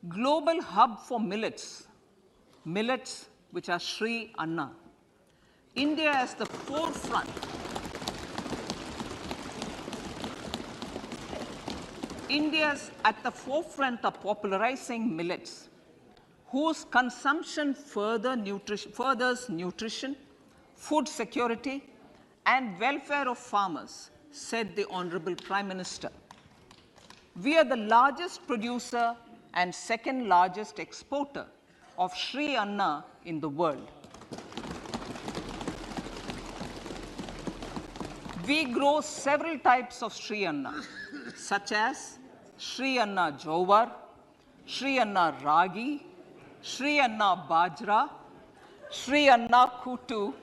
global hub for millets, which are Sri Anna. India is the forefront. India is at the forefront of popularizing millets, whose consumption furthers nutrition, food security, and welfare of farmers, said the Honorable Prime Minister. We are the largest producer and second largest exporter of Sri Anna in the world. We grow several types of Sri Anna, such as Sri Anna Jowar, Sri Anna Ragi, Sri Anna Bajra, Sri Anna Kutu,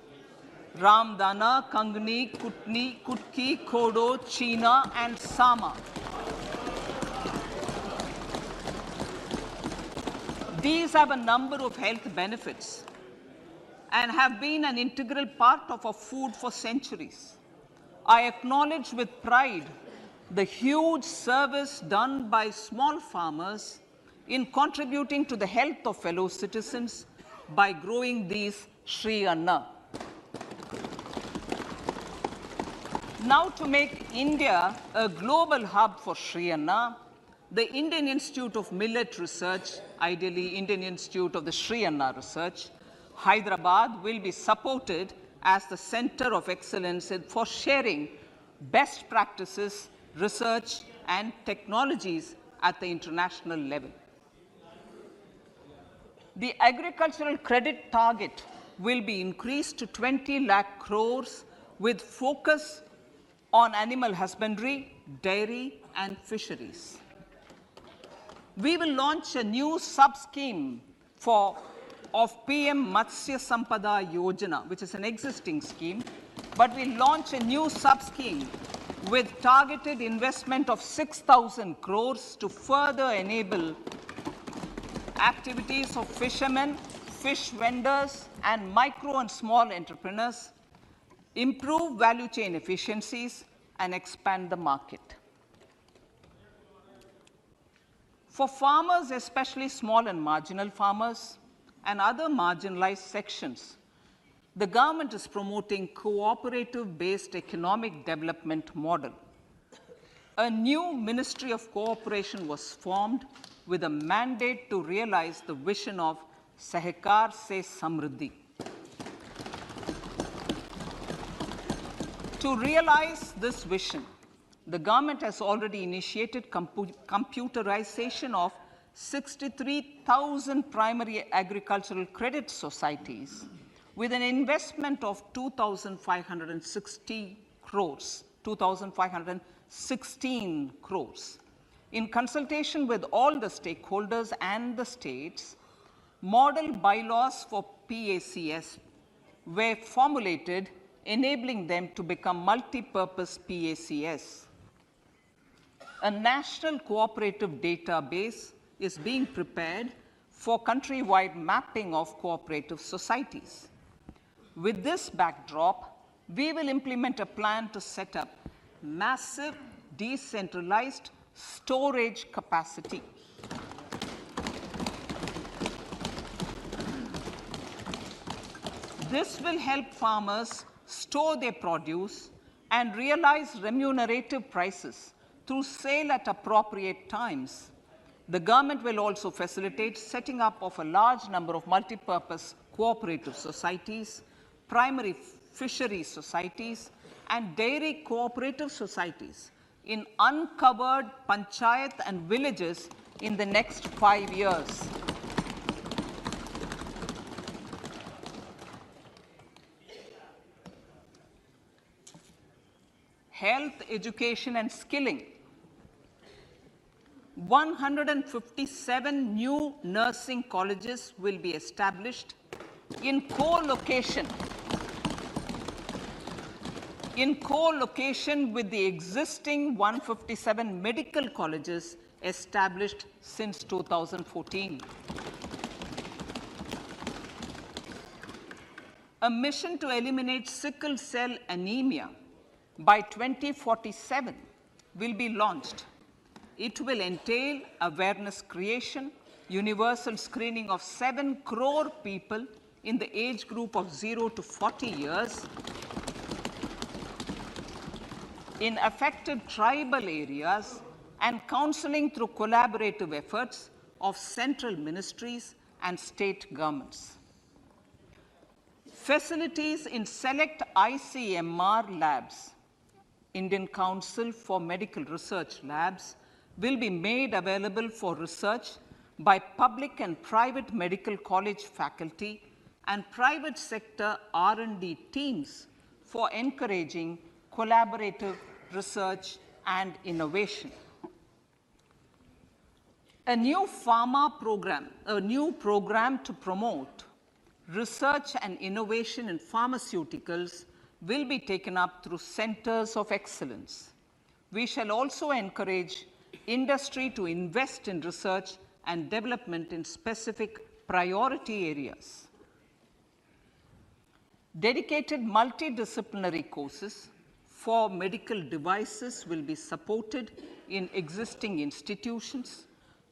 Ramdana, Kangni, Kutki, Kodo, China, and Sama. These have a number of health benefits and have been an integral part of our food for centuries. I acknowledge with pride the huge service done by small farmers in contributing to the health of fellow citizens by growing these Sri Anna. Now, to make India a global hub for Sri Anna, the Indian Institute of Millet Research, ideally Indian Institute of the Sri Anna Research, Hyderabad, will be supported as the center of excellence for sharing best practices, research, and technologies at the international level. The agricultural credit target will be increased to 20 lakh crores with focus on animal husbandry, dairy, and fisheries. We will launch a new sub-scheme of PM Matsya Sampada Yojana, which is an existing scheme, but we launch a new sub-scheme with targeted investment of 6,000 crores to further enable activities of fishermen, fish vendors, and micro and small entrepreneurs, improve value chain efficiencies, and expand the market. For farmers, especially small and marginal farmers and other marginalized sections, the government is promoting cooperative-based economic development model. A new Ministry of Cooperation was formed with a mandate to realize the vision of Sahakar Se Samriddhi. To realize this vision, the government has already initiated computerization of 63,000 primary agricultural credit societies with an investment of 2,516 crores. In consultation with all the stakeholders and the states, model bylaws for PACS were formulated, enabling them to become multi-purpose PACS. A national cooperative database is being prepared for countrywide mapping of cooperative societies. With this backdrop, we will implement a plan to set up massive decentralized storage capacity. This will help farmers store their produce and realize remunerative prices through sale at appropriate times. The government will also facilitate setting up of a large number of multi-purpose cooperative societies, primary fisheries societies, and dairy cooperative societies in uncovered panchayat and villages in the next 5 years. Health, education, and skilling. 157 new nursing colleges will be established in co-location with the existing 157 medical colleges established since 2014. A mission to eliminate sickle cell anemia by 2047 will be launched. It will entail awareness creation, universal screening of 7 crore people in the age group of 0 to 40 years in affected tribal areas, and counseling through collaborative efforts of central ministries and state governments. Facilities in select ICMR labs, Indian Council for Medical Research Labs, will be made available for research by public and private medical college faculty and private sector R&D teams for encouraging collaborative research and innovation. A new program to promote research and innovation in pharmaceuticals will be taken up through centers of excellence. We shall also encourage industry to invest in research and development in specific priority areas. Dedicated multidisciplinary courses for medical devices will be supported in existing institutions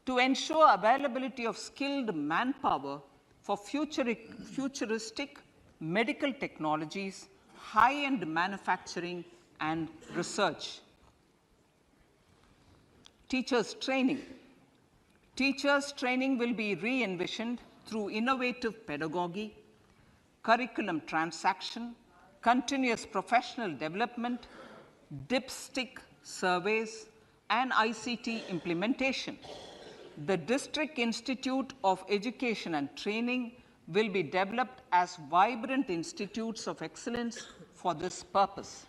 to ensure availability of skilled manpower for futuristic medical technologies, high-end manufacturing, and research. Teachers' training. Teachers' training will be re-envisioned through innovative pedagogy, curriculum transaction, continuous professional development, dipstick surveys, and ICT implementation. The District Institute of Education and Training will be developed as vibrant institutes of excellence for this purpose.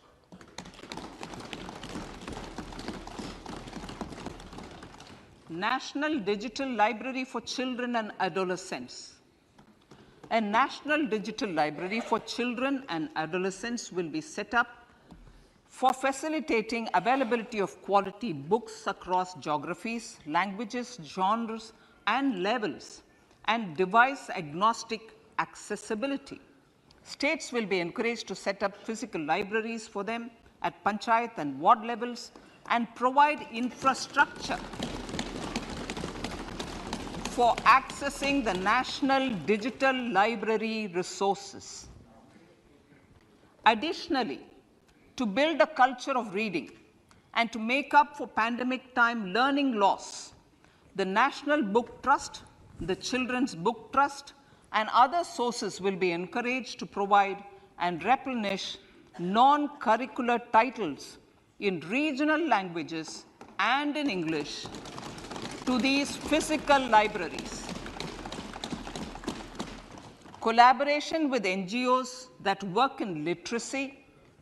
National Digital Library for Children and Adolescents. A National Digital Library for Children and Adolescents will be set up for facilitating availability of quality books across geographies, languages, genres, and levels, and device-agnostic accessibility. States will be encouraged to set up physical libraries for them at panchayat and ward levels and provide infrastructure for accessing the national digital library resources. Additionally, to build a culture of reading and to make up for pandemic time learning loss, the National Book Trust, the Children's Book Trust, and other sources will be encouraged to provide and replenish non-curricular titles in regional languages and in English to these physical libraries. Collaboration with NGOs that work in literacy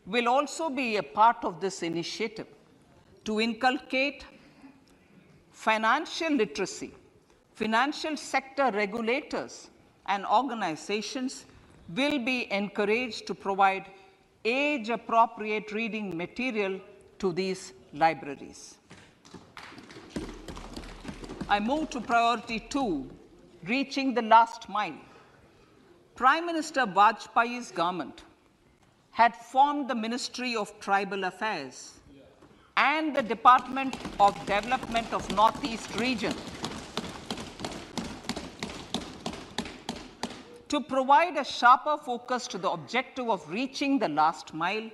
will also be a part of this initiative. To inculcate financial literacy, financial sector regulators and organizations will be encouraged to provide age-appropriate reading material to these libraries. I move to priority 2, reaching the last mile. Prime Minister Vajpayee's government had formed the Ministry of Tribal Affairs and the Department of Development of Northeast Region to provide a sharper focus to the objective of reaching the last mile.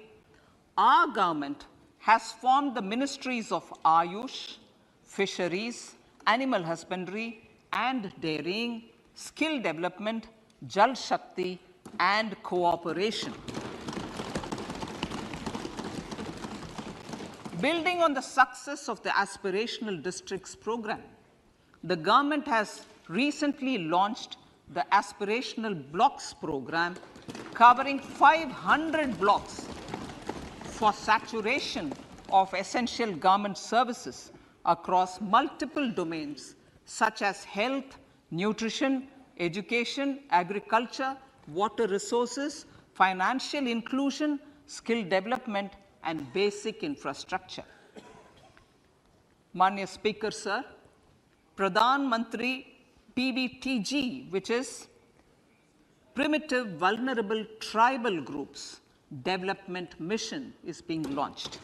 Our government has formed the Ministries of Ayush, Fisheries, Animal Husbandry and Dairying, Skill Development, Jal Shakti, and Cooperation. Building on the success of the Aspirational Districts program, the government has recently launched the Aspirational Blocks program, covering 500 blocks for saturation of essential government services across multiple domains such as health, nutrition, education, agriculture, water resources, financial inclusion, skill development, and basic infrastructure. Manya Speaker, sir, Pradhan Mantri PVTG, which is Primitive Vulnerable Tribal Groups Development Mission, is being launched.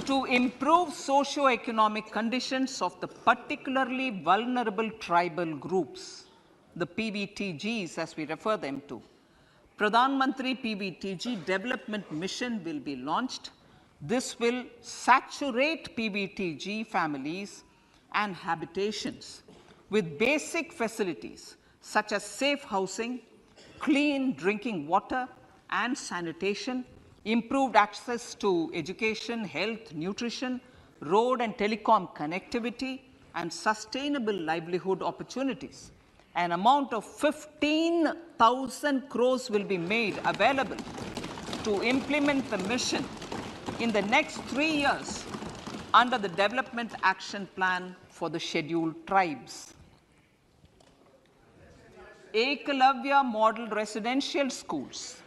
to improve socio-economic conditions of the particularly vulnerable tribal groups, the PVTGs as we refer them to. Pradhan Mantri PVTG Development Mission will be launched. This will saturate PVTG families and habitations with basic facilities such as safe housing, clean drinking water and sanitation, improved access to education, health, nutrition, road and telecom connectivity, and sustainable livelihood opportunities. An amount of 15,000 crores will be made available to implement the mission in the next 3 years under the Development Action Plan for the Scheduled Tribes. Ekalavya Model Residential Schools.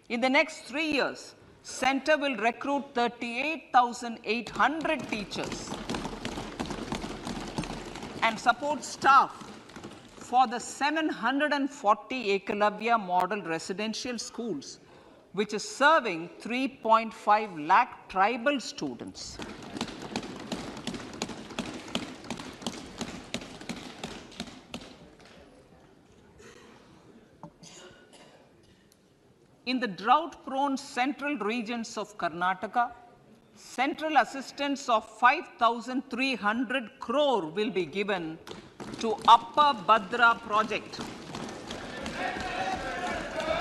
In the next 3 years, Center will recruit 38,800 teachers and support staff for the 740 Ekalavya Model Residential Schools, which is serving 3.5 lakh tribal students. In the drought-prone central regions of Karnataka, central assistance of 5,300 crore will be given to Upper Bhadra project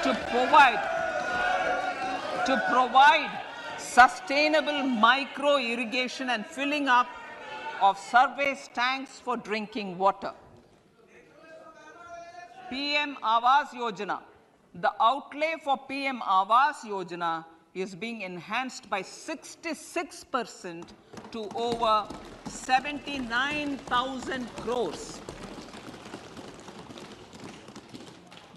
to provide sustainable micro irrigation and filling up of surface tanks for drinking water. PM Awas Yojana. The outlay for PM Awas Yojana is being enhanced by 66% to over 79,000 crores.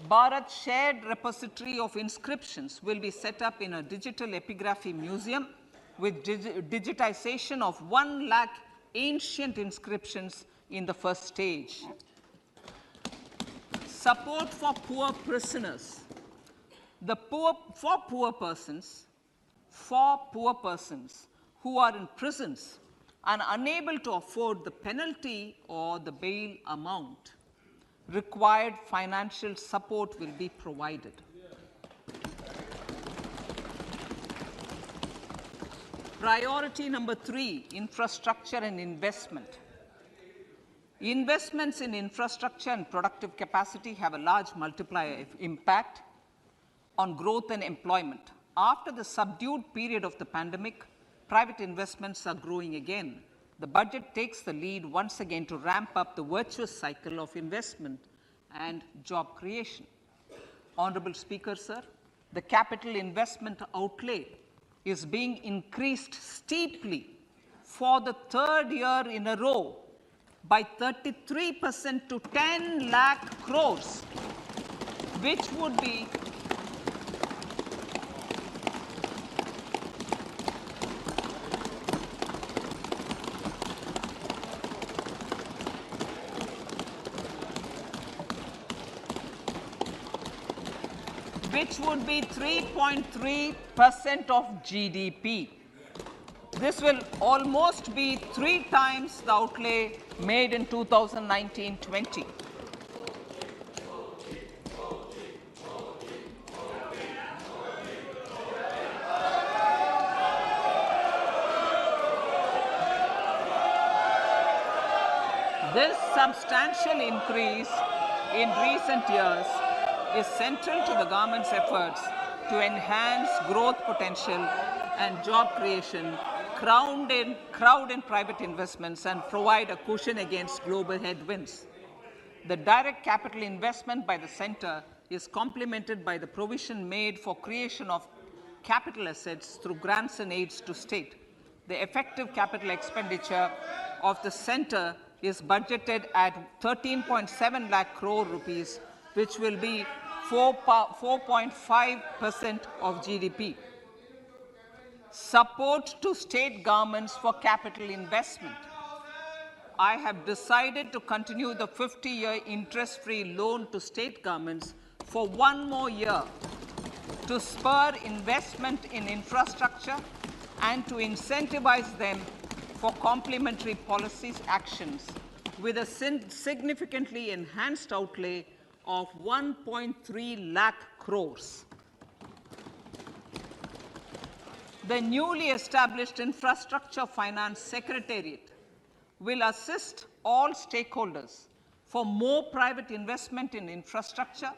Bharat Shared Repository of Inscriptions will be set up in a digital epigraphy museum with digitization of 1 lakh ancient inscriptions in the first stage. Support for poor prisoners. For poor persons who are in prisons and unable to afford the penalty or the bail amount, required financial support will be provided. Priority number 3, infrastructure and investment. Investments in infrastructure and productive capacity have a large multiplier impact on growth and employment. After the subdued period of the pandemic, private investments are growing again. The budget takes the lead once again to ramp up the virtuous cycle of investment and job creation. Honorable Speaker, sir, the capital investment outlay is being increased steeply for the 3rd year in a row by 33% to 10 lakh crores, which would be which would be 3.3% of GDP. This will almost be 3 times the outlay made in 2019-20. This substantial increase in recent years is central to the government's efforts to enhance growth potential and job creation, crowd in private investments, and provide a cushion against global headwinds. The direct capital investment by the center is complemented by the provision made for creation of capital assets through grants and aids to state. The effective capital expenditure of the center is budgeted at 13.7 lakh crore rupees, which will be 4.5% of GDP. Support to state governments for capital investment. I have decided to continue the 50-year interest-free loan to state governments for 1 more year to spur investment in infrastructure, and to incentivize them for complementary policies actions with a significantly enhanced outlay of 1.3 lakh crores. The newly established Infrastructure Finance Secretariat will assist all stakeholders for more private investment in infrastructure,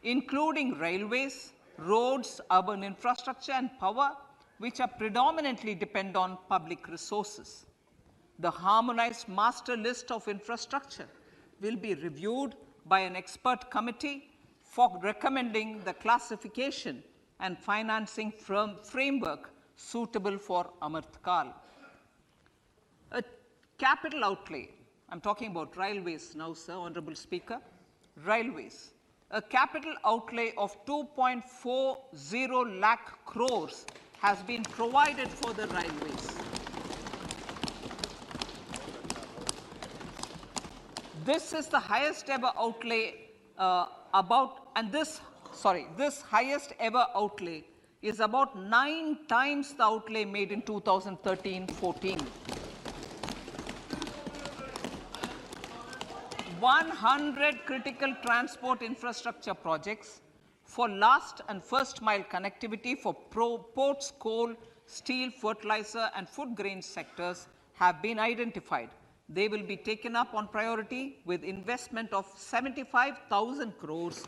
including railways, roads, urban infrastructure, and power, which are predominantly depend on public resources. The harmonized master list of infrastructure will be reviewed by an expert committee for recommending the classification and financing framework suitable for Amrit Kal. A capital outlay, I'm talking about railways now, sir, Honorable Speaker, railways. A capital outlay of 2.40 lakh crores has been provided for the railways. This is the highest ever outlay this highest ever outlay is about 9 times the outlay made in 2013-14. 100 critical transport infrastructure projects for last and first mile connectivity for ports, coal, steel, fertilizer, and food grain sectors have been identified. They will be taken up on priority with investment of 75,000 crores,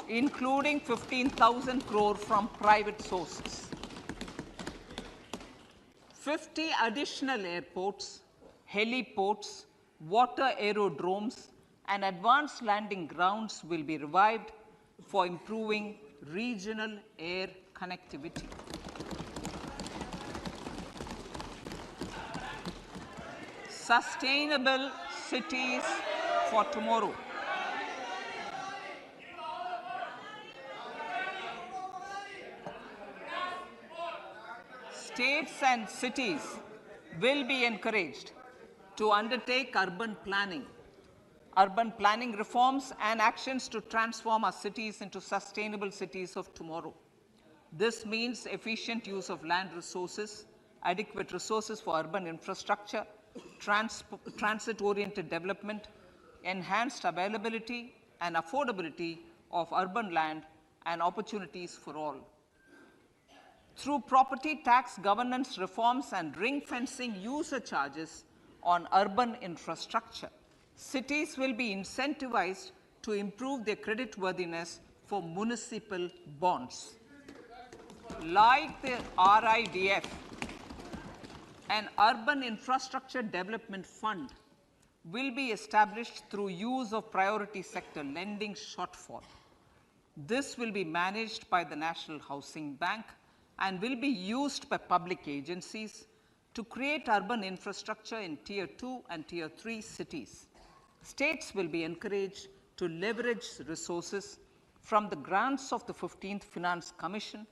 including 15,000 crore from private sources. 50 additional airports, heliports, water aerodromes, and advanced landing grounds will be revived for improving regional air connectivity. Sustainable cities for tomorrow. States and cities will be encouraged to undertake urban planning reforms and actions to transform our cities into sustainable cities of tomorrow. This means efficient use of land resources, adequate resources for urban infrastructure, transit-oriented development, enhanced availability and affordability of urban land, and opportunities for all. Through property tax governance reforms and ring-fencing user charges on urban infrastructure, cities will be incentivized to improve their creditworthiness for municipal bonds. Like the RIDF, an urban infrastructure development fund will be established through use of priority sector lending shortfall. This will be managed by the National Housing Bank and will be used by public agencies to create urban infrastructure in Tier 2 and Tier 3 cities. States will be encouraged to leverage resources from the grants of the 15th Finance Commission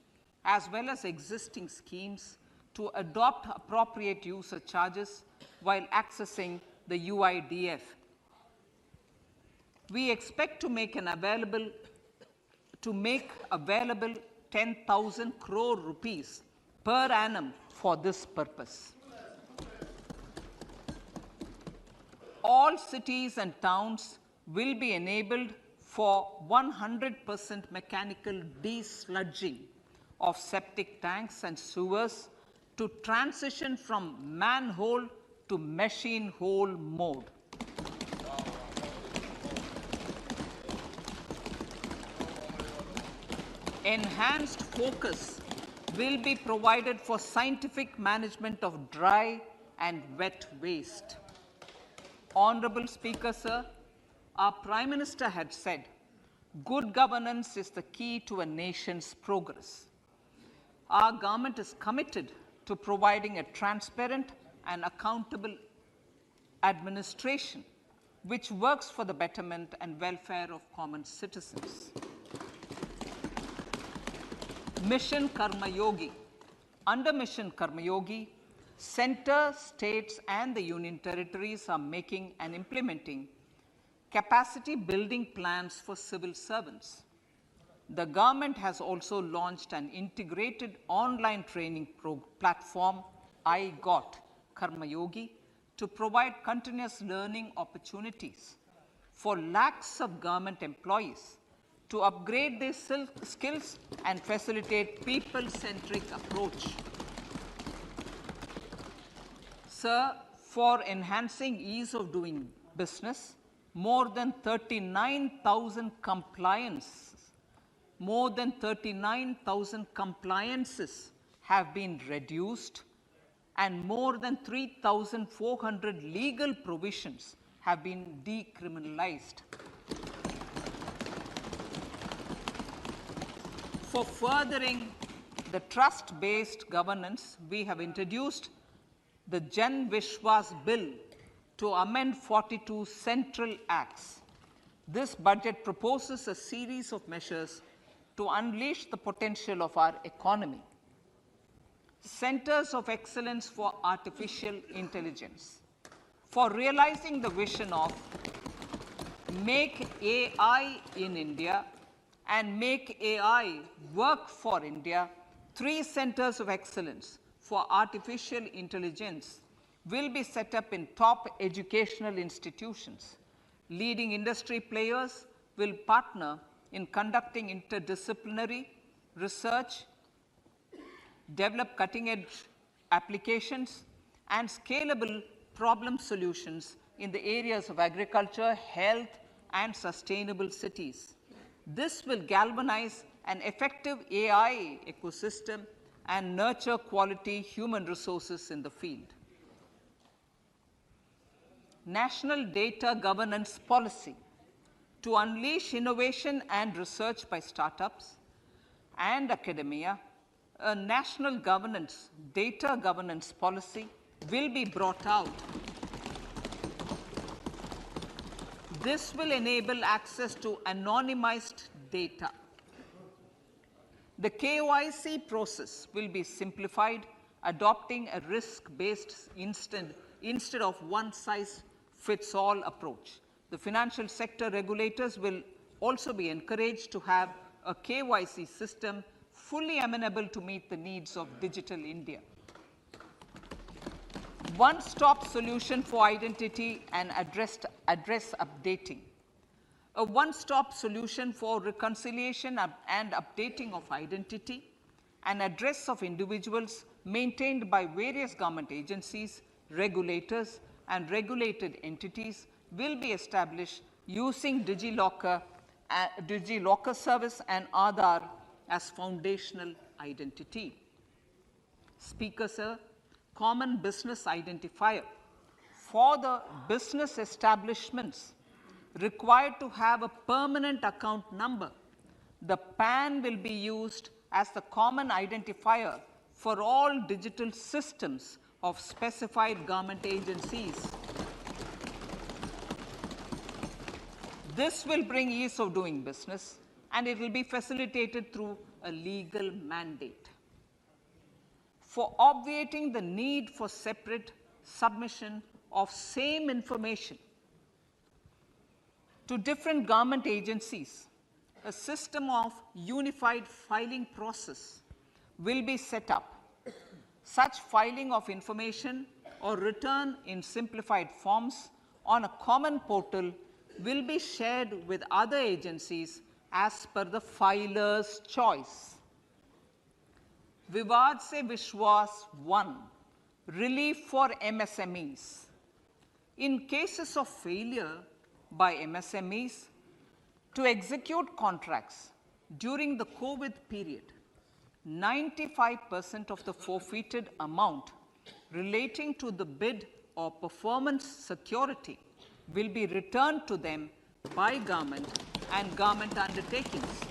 as well as existing schemes to adopt appropriate user charges while accessing the UIDF. We expect to make available 10,000 crore rupees per annum for this purpose. All cities and towns will be enabled for 100% mechanical desludging of septic tanks and sewers to transition from manhole to machine hole mode. Enhanced focus will be provided for scientific management of dry and wet waste. Honorable Speaker, sir, our Prime Minister had said, good governance is the key to a nation's progress. Our government is committed to providing a transparent and accountable administration which works for the betterment and welfare of common citizens. Mission Karma Yogi. Under Mission Karma Yogi, center, states, and the union territories are making and implementing capacity building plans for civil servants. the government has also launched an integrated online training platform, I Got Karma Yogi, to provide continuous learning opportunities for lakhs of government employees to upgrade their skills and facilitate people-centric approach. Sir, for enhancing ease of doing business, more than 39,000 compliances have been reduced, and more than 3,400 legal provisions have been decriminalized. For furthering the trust-based governance, we have introduced the Jan Vishwas Bill to amend 42 central acts. This budget proposes a series of measures to unleash the potential of our economy. Centers of Excellence for Artificial Intelligence. For realizing the vision of Make AI in India and Make AI Work for India, 3 centers of excellence for artificial intelligence will be set up in top educational institutions. Leading industry players will partner in conducting interdisciplinary research, develop cutting-edge applications, and scalable problem solutions in the areas of agriculture, health, and sustainable cities. This will galvanize an effective AI ecosystem and nurture quality human resources in the field. National Data Governance Policy. To unleash innovation and research by startups and academia, a national data governance policy will be brought out. This will enable access to anonymized data. The KYC process will be simplified, adopting a risk-based instead of one-size-fits-all approach. The financial sector regulators will also be encouraged to have a KYC system fully amenable to meet the needs of digital India. One-stop solution for identity and address updating. A one-stop solution for reconciliation and updating of identity and address of individuals maintained by various government agencies, regulators, and regulated entities will be established using DigiLocker service and Aadhaar as foundational identity. Speaker, sir, common business identifier. For the business establishments required to have a permanent account number, the PAN will be used as the common identifier for all digital systems of specified government agencies. This will bring ease of doing business, and it will be facilitated through a legal mandate. For obviating the need for separate submission of same information to different government agencies, a system of unified filing process will be set up. Such filing of information or return in simplified forms on a common portal will be shared with other agencies as per the filer's choice. Vivad Se Vishwas 1, relief for MSMEs. In cases of failure by MSMEs to execute contracts during the COVID period, 95% of the forfeited amount relating to the bid or performance security will be returned to them by government and government undertakings.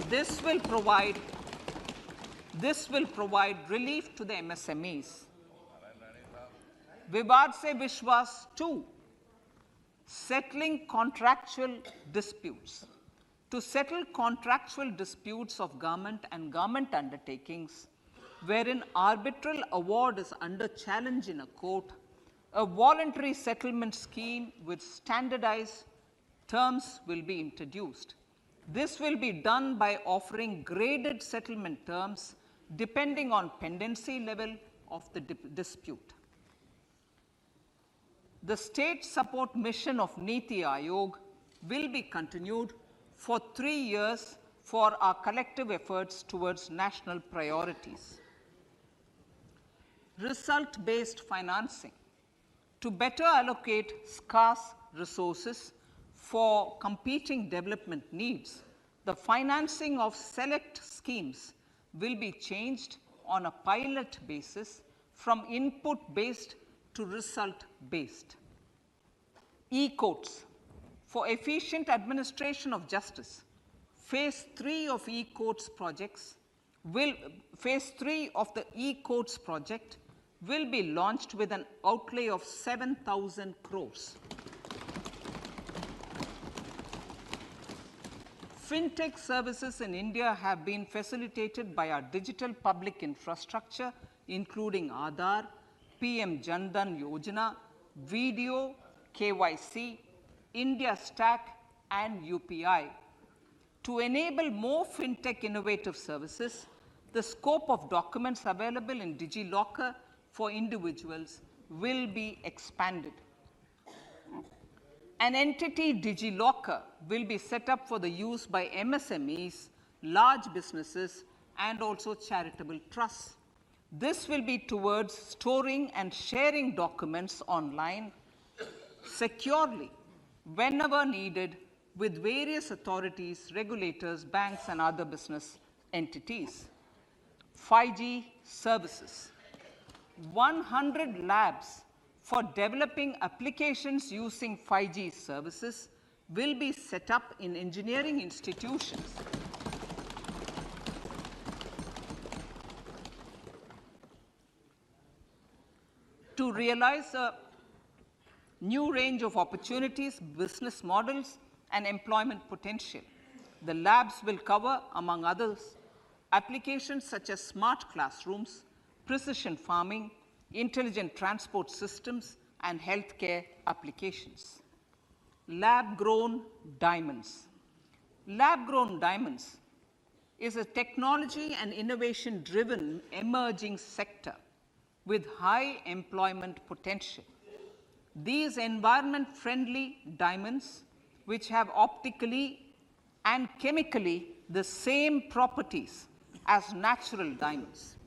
This will provide relief to the MSMEs. Vivad Se Vishwas 2, settling contractual disputes. To settle contractual disputes of government and government undertakings, wherein arbitral award is under challenge in a court, a voluntary settlement scheme with standardized terms will be introduced. This will be done by offering graded settlement terms depending on pendency level of the dispute. The state support mission of Niti Aayog will be continued for 3 years for our collective efforts towards national priorities. Result-based financing. To better allocate scarce resources for competing development needs, the financing of select schemes will be changed on a pilot basis from input-based to result-based. E-courts. For efficient administration of justice, Phase 3 of e-courts projects Phase 3 of the e-courts project will be launched with an outlay of 7,000 crores. Fintech services in India have been facilitated by our digital public infrastructure, including Aadhaar, PM Jan Dhan Yojana, Video, KYC, India Stack, and UPI. To enable more fintech innovative services, the scope of documents available in DigiLocker for individuals will be expanded. An entity DigiLocker will be set up for the use by MSMEs, large businesses, and also charitable trusts. This will be towards storing and sharing documents online securely whenever needed with various authorities, regulators, banks, and other business entities. 5G services. 100 labs for developing applications using 5G services will be set up in engineering institutions. To realize a new range of opportunities, business models, and employment potential, the labs will cover, among others, applications such as smart classrooms, precision farming, intelligent transport systems, and healthcare applications. Lab-grown diamonds. Lab-grown diamonds is a technology and innovation-driven emerging sector with high employment potential. These environment-friendly diamonds, which have optically and chemically the same properties as natural diamonds.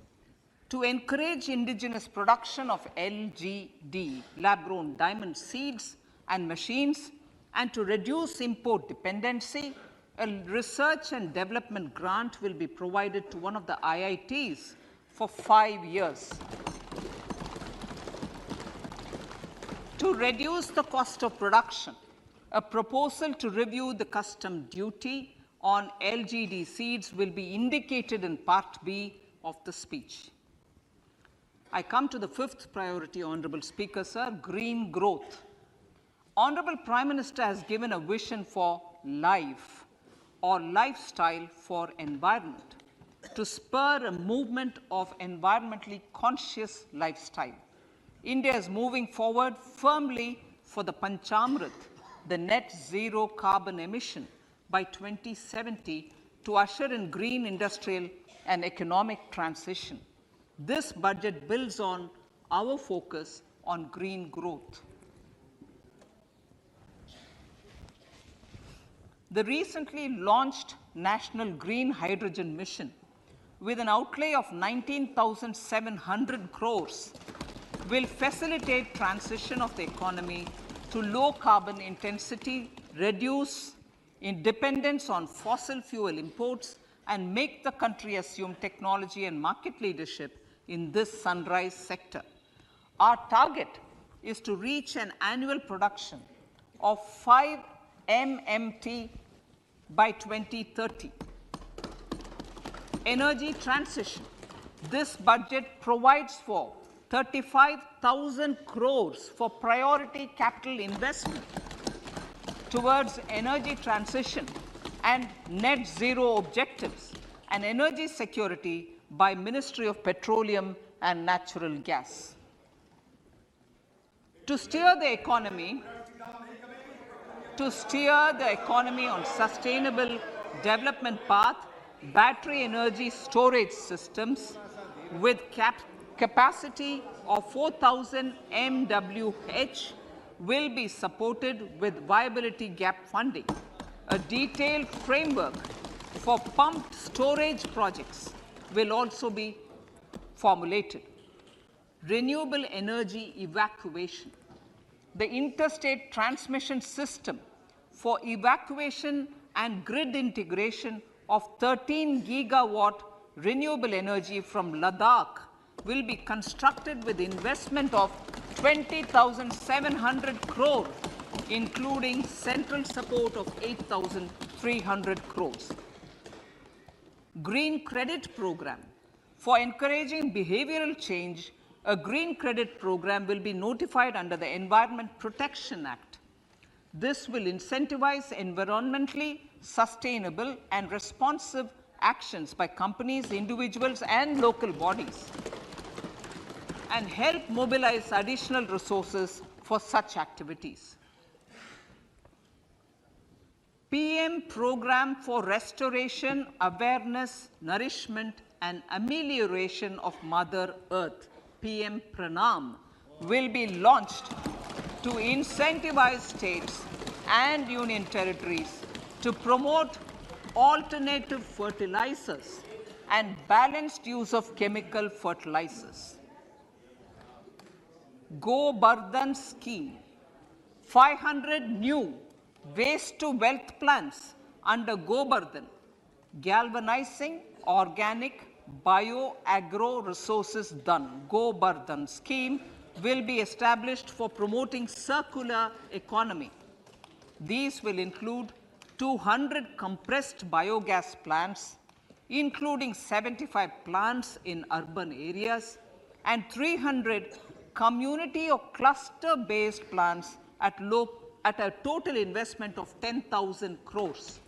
To encourage indigenous production of LGD, lab-grown diamond seeds and machines, and to reduce import dependency, a research and development grant will be provided to one of the IITs for 5 years. To reduce the cost of production, a proposal to review the custom duty on LGD seeds will be indicated in Part B of the speech. I come to the fifth priority, Honorable Speaker, sir, green growth. Honorable Prime Minister has given a vision for life or lifestyle for environment to spur a movement of environmentally conscious lifestyle. India is moving forward firmly for the Panchamrit, the net zero carbon emission by 2070 to usher in green industrial and economic transition. This budget builds on our focus on green growth. The recently launched National Green Hydrogen Mission, with an outlay of 19,700 crores, will facilitate transition of the economy to low carbon intensity, reduce dependence on fossil fuel imports, and make the country assume technology and market leadership in this sunrise sector. Our target is to reach an annual production of 5 MMT by 2030. Energy transition. This budget provides for 35,000 crores for priority capital investment towards energy transition and net zero objectives and energy security by Ministry of Petroleum and Natural Gas. To steer the economy, to steer the economy on sustainable development path, battery energy storage systems with capacity of 4,000 MWH will be supported with viability gap funding. A detailed framework for pumped storage projects will also be formulated. Renewable energy evacuation. The interstate transmission system for evacuation and grid integration of 13 gigawatt renewable energy from Ladakh will be constructed with investment of 20,700 crore, including central support of 8,300 crores. Green Credit Program. For encouraging behavioral change, a green credit program will be notified under the Environment Protection Act. This will incentivize environmentally sustainable and responsive actions by companies, individuals, and local bodies, and help mobilize additional resources for such activities. PM Program for Restoration, Awareness, Nourishment, and Amelioration of Mother Earth, PM Pranam, will be launched to incentivize states and union territories to promote alternative fertilizers and balanced use of chemical fertilizers. Go Bardhan Scheme. 500 new waste to wealth plants under Go Bardhan, galvanizing organic bio-agro resources done. Go Bardhan scheme will be established for promoting circular economy. These will include 200 compressed biogas plants, including 75 plants in urban areas, and 300 community or cluster-based plants at a total investment of 10,000 crores.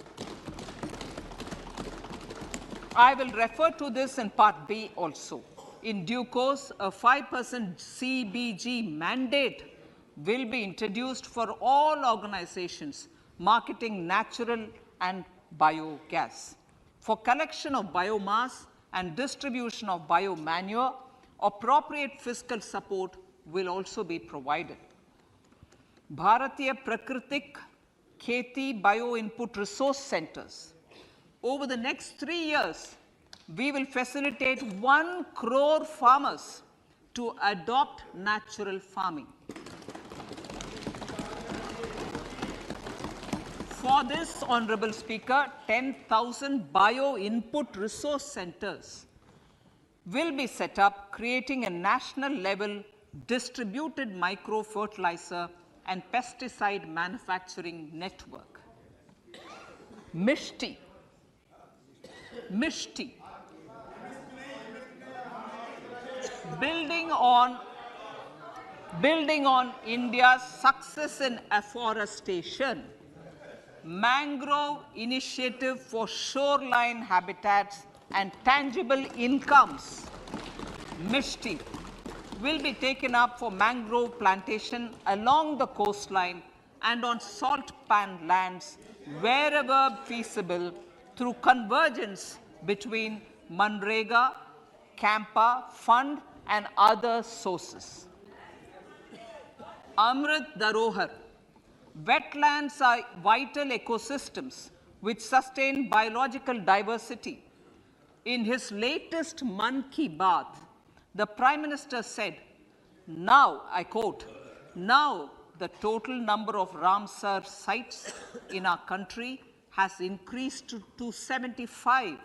I will refer to this in Part B also. In due course, a 5% CBG mandate will be introduced for all organizations marketing natural and biogas. For collection of biomass and distribution of biomanure, appropriate fiscal support will also be provided. Bharatiya Prakritik Kheti Bio Input Resource Centers. Over the next 3 years, we will facilitate 1 crore farmers to adopt natural farming. For this, Honorable Speaker, 10,000 bio input resource centers will be set up, creating a national level distributed micro fertilizer and pesticide manufacturing network. Mishti. Building on India's success in afforestation, mangrove initiative for shoreline habitats and tangible incomes, Mishti, will be taken up for mangrove plantation along the coastline and on salt pan lands wherever feasible through convergence between Manrega, Campa Fund and other sources. Amrit Dharohar. Wetlands are vital ecosystems which sustain biological diversity. In his latest Mann Ki Baat, the Prime Minister said, now, I quote, now the total number of Ramsar sites in our country has increased to 75,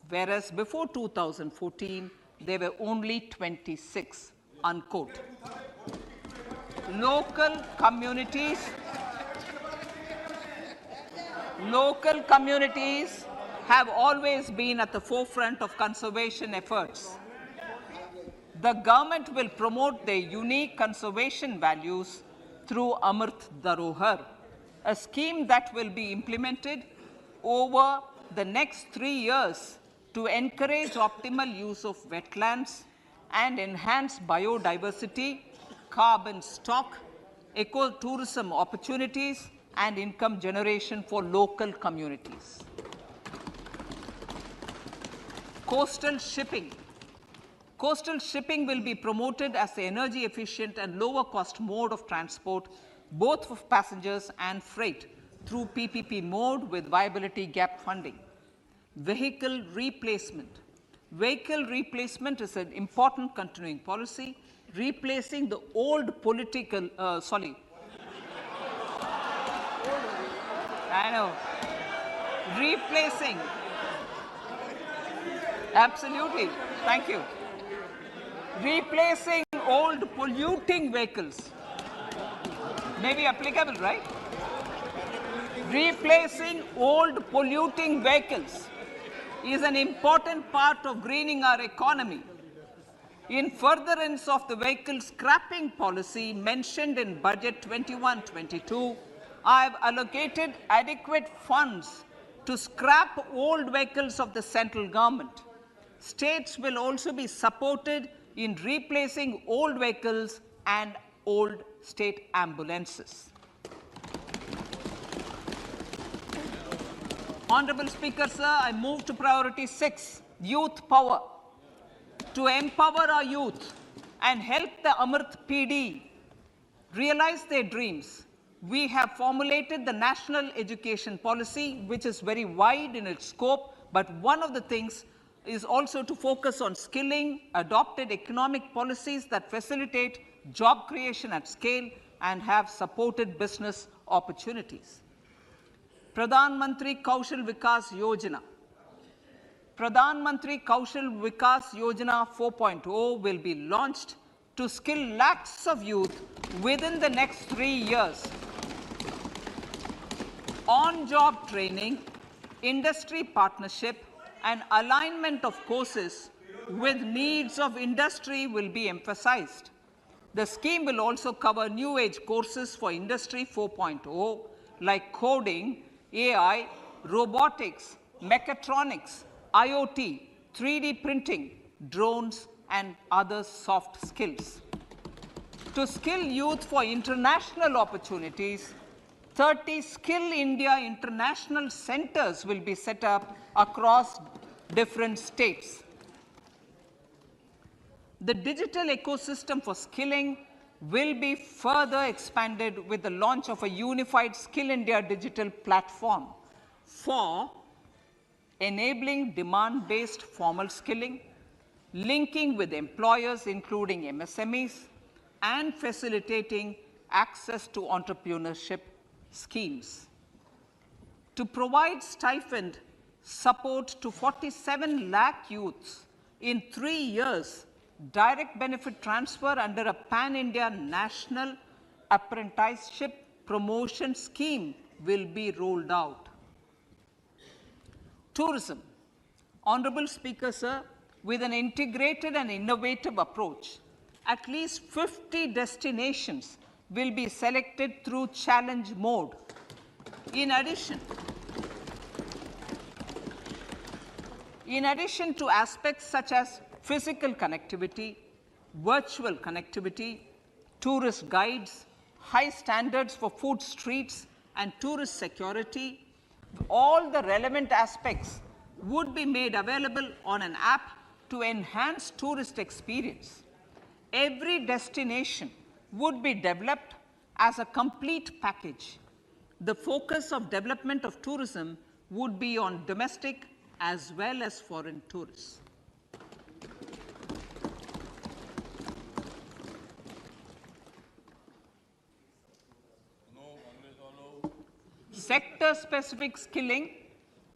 whereas before 2014, there were only 26, unquote. Local communities have always been at the forefront of conservation efforts. The government will promote their unique conservation values through Amrit Dharohar, a scheme that will be implemented over the next 3 years to encourage optimal use of wetlands and enhance biodiversity, carbon stock, ecotourism opportunities, and income generation for local communities. Coastal shipping. Coastal shipping will be promoted as the energy efficient and lower cost mode of transport, both for passengers and freight, through PPP mode with viability gap funding. Vehicle replacement. Vehicle replacement is an important continuing policy, replacing the old political, I know, replacing, absolutely, thank you. Replacing old polluting vehicles. Maybe applicable, right? Replacing old polluting vehicles is an important part of greening our economy. In furtherance of the vehicle scrapping policy mentioned in Budget 21-22, I have allocated adequate funds to scrap old vehicles of the central government. States will also be supported in replacing old vehicles and old state ambulances. Honorable Speaker, sir, I move to priority 6, youth power. To empower our youth and help the Amrit PD realize their dreams, we have formulated the National Education Policy, which is very wide in its scope, but one of the things is also to focus on skilling, adopted economic policies that facilitate job creation at scale and have supported business opportunities. Pradhan Mantri Kaushal Vikas Yojana. Pradhan Mantri Kaushal Vikas Yojana 4.0 will be launched to skill lakhs of youth within the next 3 years. On-job training, industry partnership, and alignment of courses with needs of industry will be emphasized. The scheme will also cover new age courses for Industry 4.0 like coding, AI, robotics, mechatronics, IoT, 3D printing, drones, and other soft skills. To skill youth for international opportunities, 30 Skill India International Centers will be set up across different states. The digital ecosystem for skilling will be further expanded with the launch of a unified Skill India digital platform for enabling demand-based formal skilling, linking with employers including MSMEs, and facilitating access to entrepreneurship schemes. To provide stipend support to 47 lakh youths in 3 years, direct benefit transfer under a pan-India national apprenticeship promotion scheme will be rolled out. Tourism. Honorable Speaker, sir, with an integrated and innovative approach, at least 50 destinations will be selected through challenge mode. In addition to aspects such as physical connectivity, virtual connectivity, tourist guides, high standards for food streets, and tourist security, all the relevant aspects would be made available on an app to enhance tourist experience. Every destination would be developed as a complete package. The focus of development of tourism would be on domestic as well as foreign tourists. Sector-specific skilling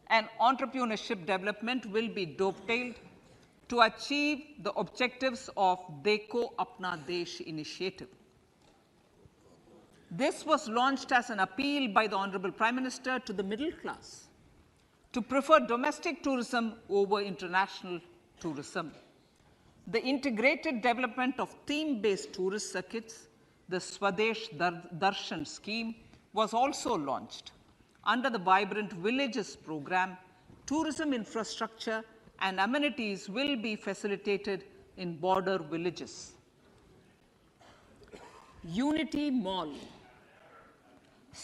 and entrepreneurship development will be dovetailed to achieve the objectives of Dekho Apna Desh initiative. This was launched as an appeal by the Honorable Prime Minister to the middle class to prefer domestic tourism over international tourism. The integrated development of theme-based tourist circuits, the Swadesh Darshan scheme, was also launched. Under the Vibrant Villages program, tourism infrastructure and amenities will be facilitated in border villages. Unity Mall.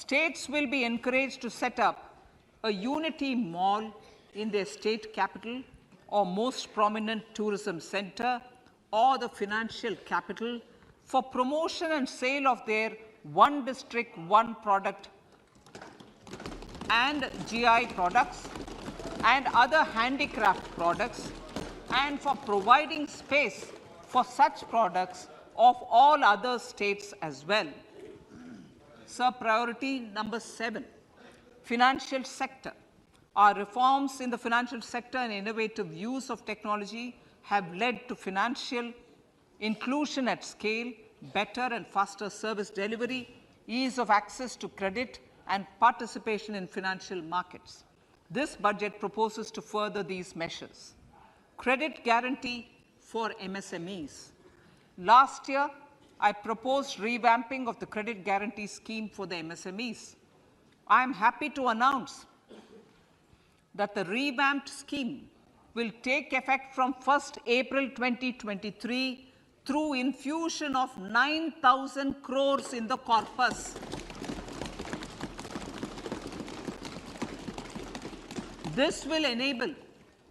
States will be encouraged to set up a Unity Mall in their state capital or most prominent tourism center or the financial capital for promotion and sale of their one district, one product and GI products and other handicraft products, and for providing space for such products of all other states as well. Sir, priority number 7, financial sector. Our reforms in the financial sector and innovative use of technology have led to financial inclusion at scale, better and faster service delivery, ease of access to credit, and participation in financial markets. This budget proposes to further these measures. Credit guarantee for MSMEs. Last year, I proposed revamping of the credit guarantee scheme for the MSMEs. I am happy to announce that the revamped scheme will take effect from 1st April 2023 through infusion of 9,000 crores in the corpus. This will enable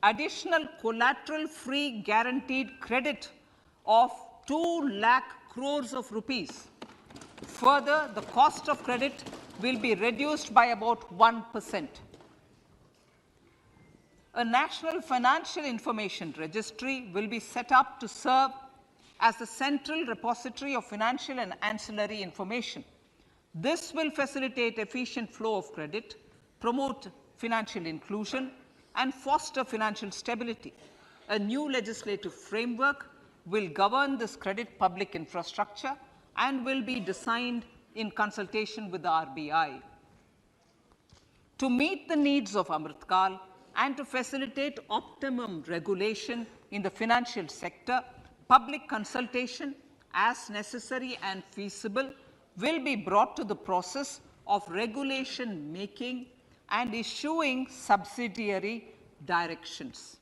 additional collateral-free guaranteed credit of 2 lakh crores of rupees. Further, the cost of credit will be reduced by about 1%. A national financial information registry will be set up to serve as the central repository of financial and ancillary information. This will facilitate efficient flow of credit, promote financial inclusion, and foster financial stability. A new legislative framework will govern this credit public infrastructure and will be designed in consultation with the RBI. To meet the needs of Amritkal and to facilitate optimum regulation in the financial sector, public consultation, as necessary and feasible, will be brought to the process of regulation making and issuing subsidiary directions.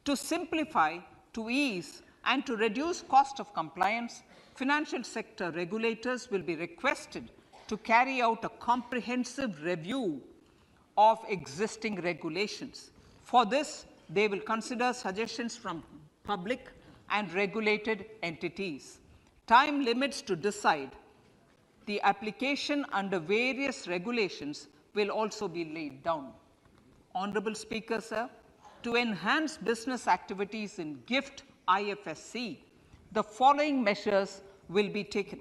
To simplify, to ease, and to reduce cost of compliance, financial sector regulators will be requested to carry out a comprehensive review of existing regulations. For this, they will consider suggestions from public and regulated entities. Time limits to decide the application under various regulations will also be laid down. Honorable Speaker, sir, to enhance business activities in GIFT IFSC, the following measures will be taken.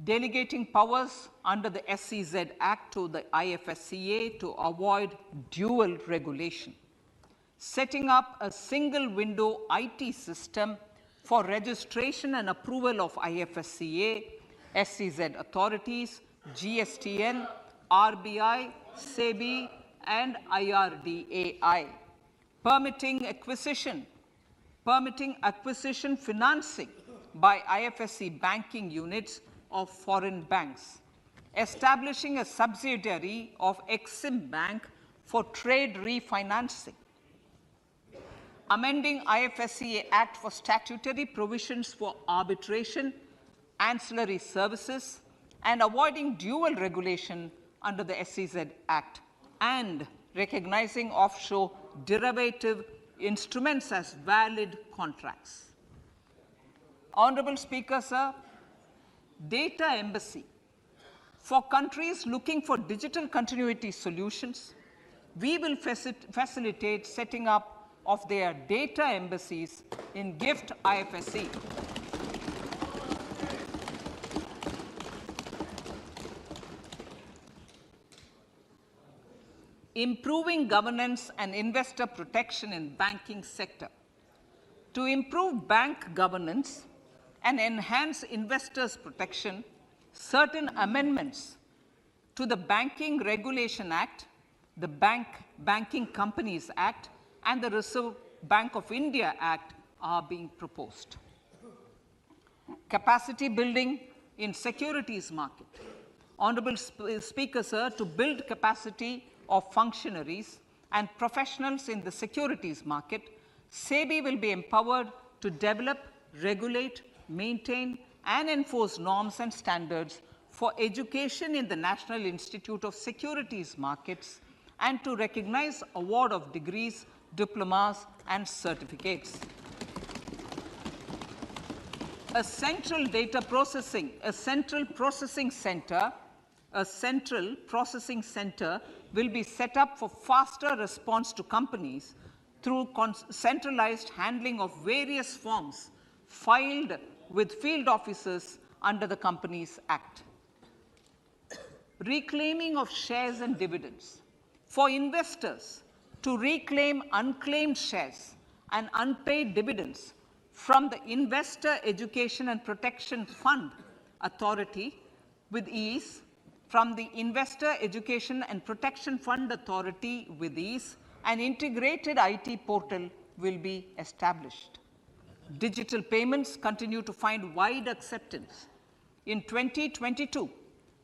Delegating powers under the SEZ Act to the IFSCA to avoid dual regulation. Setting up a single window IT system for registration and approval of IFSCA, SEZ authorities, GSTN, RBI, SEBI, and IRDAI. Permitting acquisition financing by IFSC banking units of foreign banks. Establishing a subsidiary of Exim Bank for trade refinancing. Amending IFSCA Act for statutory provisions for arbitration, ancillary services, and avoiding dual regulation under the SEZ Act, and recognizing offshore derivative instruments as valid contracts. Honorable Speaker, sir, data embassy. For countries looking for digital continuity solutions, we will facilitate setting up of their data embassies in GIFT IFSC. Improving governance and investor protection in banking sector. To improve bank governance and enhance investors' protection, certain amendments to the Banking Regulation Act, the Banking Companies Act, and the Reserve Bank of India Act are being proposed. Capacity building in securities market. Honorable Speaker, sir, to build capacity of functionaries and professionals in the securities market, SEBI will be empowered to develop, regulate, maintain, and enforce norms and standards for education in the National Institute of Securities Markets and to recognize award of degrees, diplomas and certificates. A central processing center will be set up for faster response to companies through centralized handling of various forms filed with field officers under the Companies Act. Reclaiming of shares and dividends. For investors to reclaim unclaimed shares and unpaid dividends from the Investor Education and Protection Fund Authority with ease, from the Investor Education and Protection Fund Authority with ease, an integrated IT portal will be established. Digital payments continue to find wide acceptance. In 2022,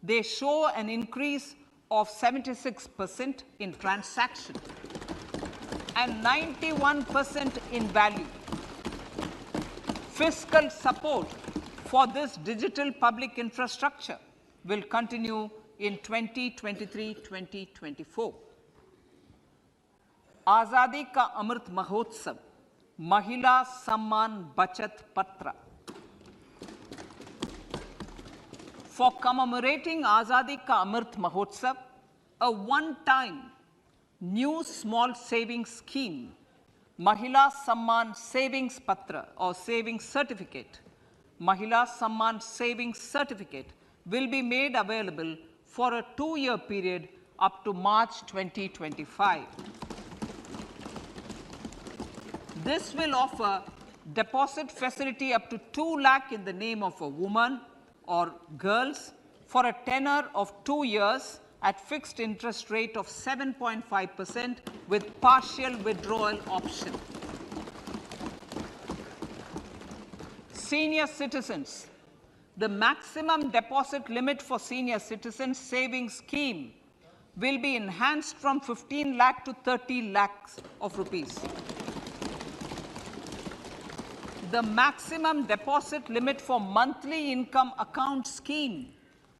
they show an increase of 76% in transaction and 91% in value. Fiscal support for this digital public infrastructure will continue in 2023-2024. Azadi ka Amrit Mahotsav, Mahila Samman Bachat Patra. For commemorating Azadi ka Amrit Mahotsav, a one-time new small savings scheme, Mahila Samman Savings Patra or Savings Certificate, Mahila Samman Savings Certificate will be made available for a 2-year period up to March 2025. This will offer deposit facility up to 2 lakh in the name of a woman or girls for a tenure of 2 years at fixed interest rate of 7.5% with partial withdrawal option. Senior citizens. The maximum deposit limit for senior citizens savings scheme will be enhanced from 15 lakh to 30 lakhs of rupees. The maximum deposit limit for monthly income account scheme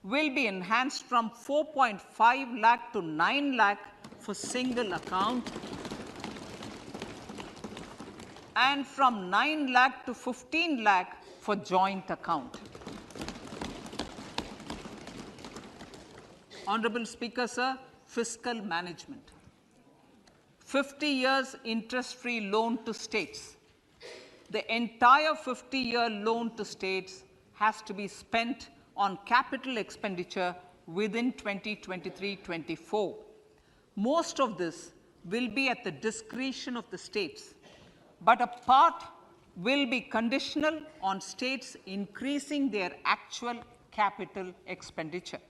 will be enhanced from 4.5 lakh to 9 lakh for single account and from 9 lakh to 15 lakh for joint account. Honorable Speaker, sir, fiscal management. 50 years interest-free loan to states. The entire 50-year loan to states has to be spent on capital expenditure within 2023-24. Most of this will be at the discretion of the states, but a part will be conditional on states increasing their actual capital expenditure.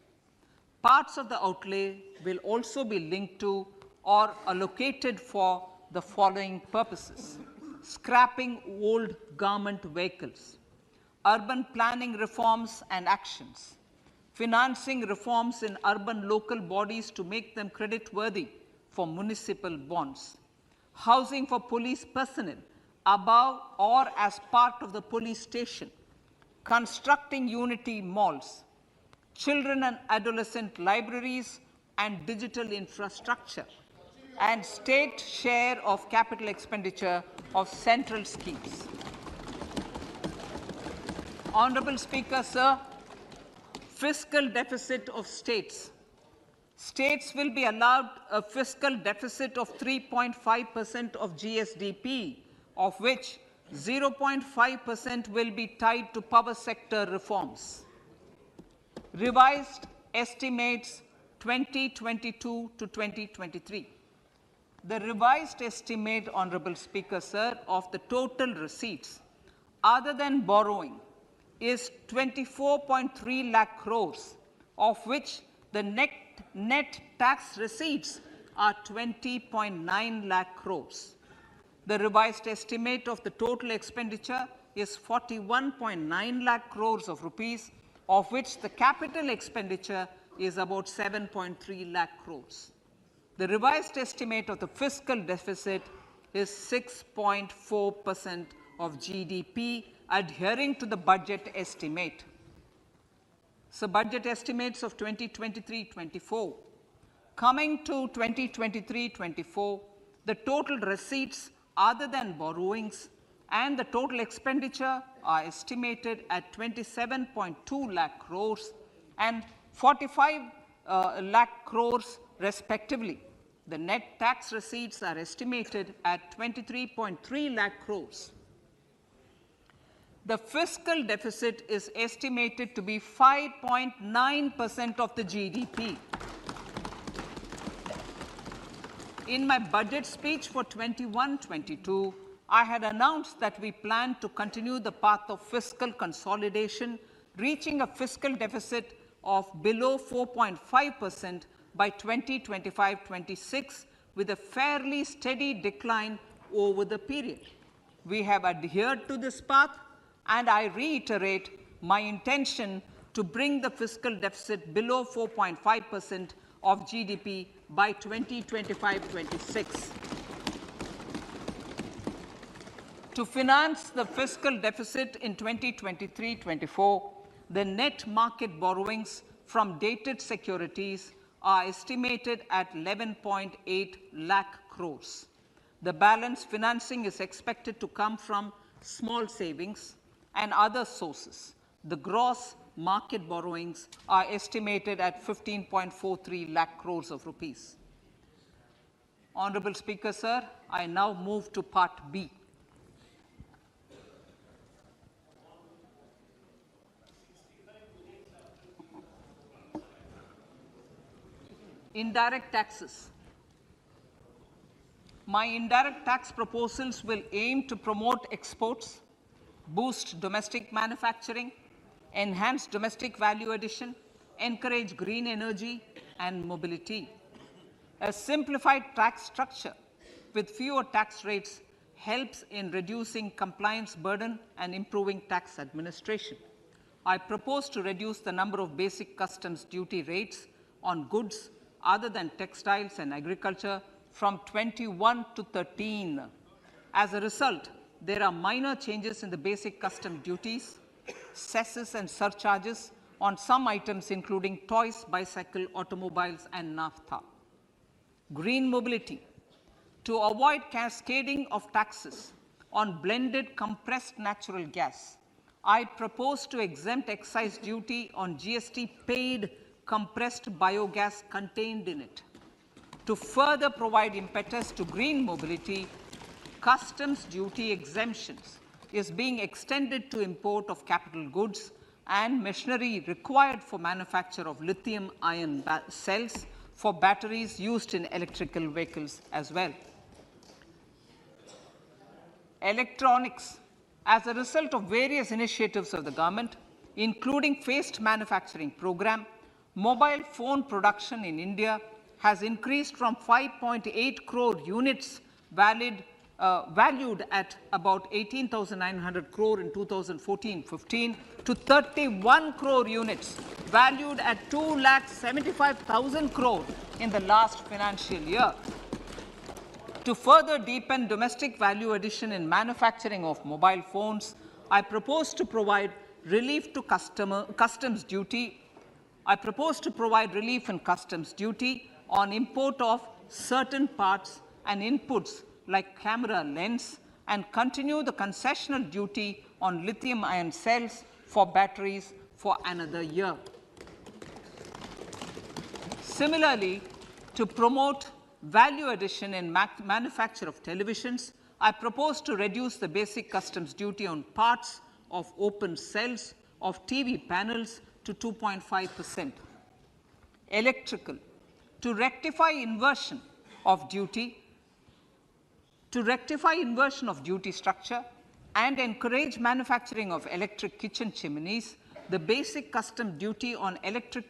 Parts of the outlay will also be linked to or allocated for the following purposes: scrapping old government vehicles, urban planning reforms and actions, financing reforms in urban local bodies to make them credit-worthy for municipal bonds, housing for police personnel above or as part of the police station, constructing unity malls, children and adolescent libraries and digital infrastructure, and state share of capital expenditure of central schemes. Honorable Speaker, sir, fiscal deficit of states. States will be allowed a fiscal deficit of 3.5% of GSDP, of which 0.5% will be tied to power sector reforms. Revised estimates 2022 to 2023. The revised estimate, Honorable Speaker, sir, of the total receipts other than borrowing is 24.3 lakh crores, of which the net tax receipts are 20.9 lakh crores. The revised estimate of the total expenditure is 41.9 lakh crores of rupees, of which the capital expenditure is about 7.3 lakh crores. The revised estimate of the fiscal deficit is 6.4% of GDP, adhering to the budget estimate. So budget estimates of 2023-24. Coming to 2023-24, the total receipts other than borrowings and the total expenditure are estimated at 27.2 lakh crores and 45 lakh crores respectively. The net tax receipts are estimated at 23.3 lakh crores. The fiscal deficit is estimated to be 5.9% of the GDP. In my budget speech for 21-22, I had announced that we plan to continue the path of fiscal consolidation, reaching a fiscal deficit of below 4.5% by 2025-26, with a fairly steady decline over the period. We have adhered to this path, and I reiterate my intention to bring the fiscal deficit below 4.5% of GDP by 2025-26. To finance the fiscal deficit in 2023-24, the net market borrowings from dated securities are estimated at 11.8 lakh crores. The balance financing is expected to come from small savings and other sources. The gross market borrowings are estimated at 15.43 lakh crores of rupees. Honorable Speaker, sir, I now move to Part B. Indirect taxes. My indirect tax proposals will aim to promote exports, boost domestic manufacturing, enhance domestic value addition, encourage green energy and mobility. A simplified tax structure with fewer tax rates helps in reducing compliance burden and improving tax administration. I propose to reduce the number of basic customs duty rates on goods other than textiles and agriculture from 21 to 13. As a result, there are minor changes in the basic custom duties, cesses and surcharges on some items including toys, bicycle, automobiles and naphtha. Green mobility. To avoid cascading of taxes on blended compressed natural gas, I propose to exempt excise duty on GST paid compressed biogas contained in it. To further provide impetus to green mobility, customs duty exemptions is being extended to import of capital goods and machinery required for manufacture of lithium-ion cells for batteries used in electrical vehicles as well. Electronics. As a result of various initiatives of the government, including phased manufacturing program, mobile phone production in India has increased from 5.8 crore units valued at about 18,900 crore in 2014-15 to 31 crore units valued at 2,75,000 crore in the last financial year. To further deepen domestic value addition in manufacturing of mobile phones, I propose to provide relief to customs duty. I propose to provide relief in customs duty on import of certain parts and inputs like camera lens and continue the concessional duty on lithium-ion cells for batteries for another year. Similarly, to promote value addition in manufacture of televisions, I propose to reduce the basic customs duty on parts of open cells of TV panels to 2.5%. Electrical. To rectify inversion of duty structure and encourage manufacturing of electric kitchen chimneys, the basic custom duty on electric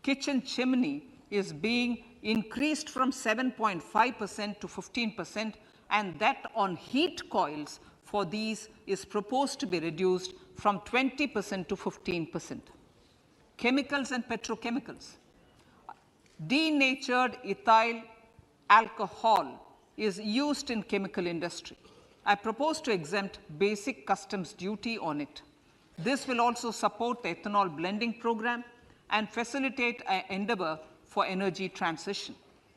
kitchen chimney is being increased from 7.5% to 15%, and that on heat coils for these is proposed to be reduced from 20% to 15%. Chemicals and petrochemicals. Denatured ethyl alcohol is used in chemical industry. I propose to exempt basic customs duty on it. This will also support the ethanol blending program and facilitate an endeavor for energy transition.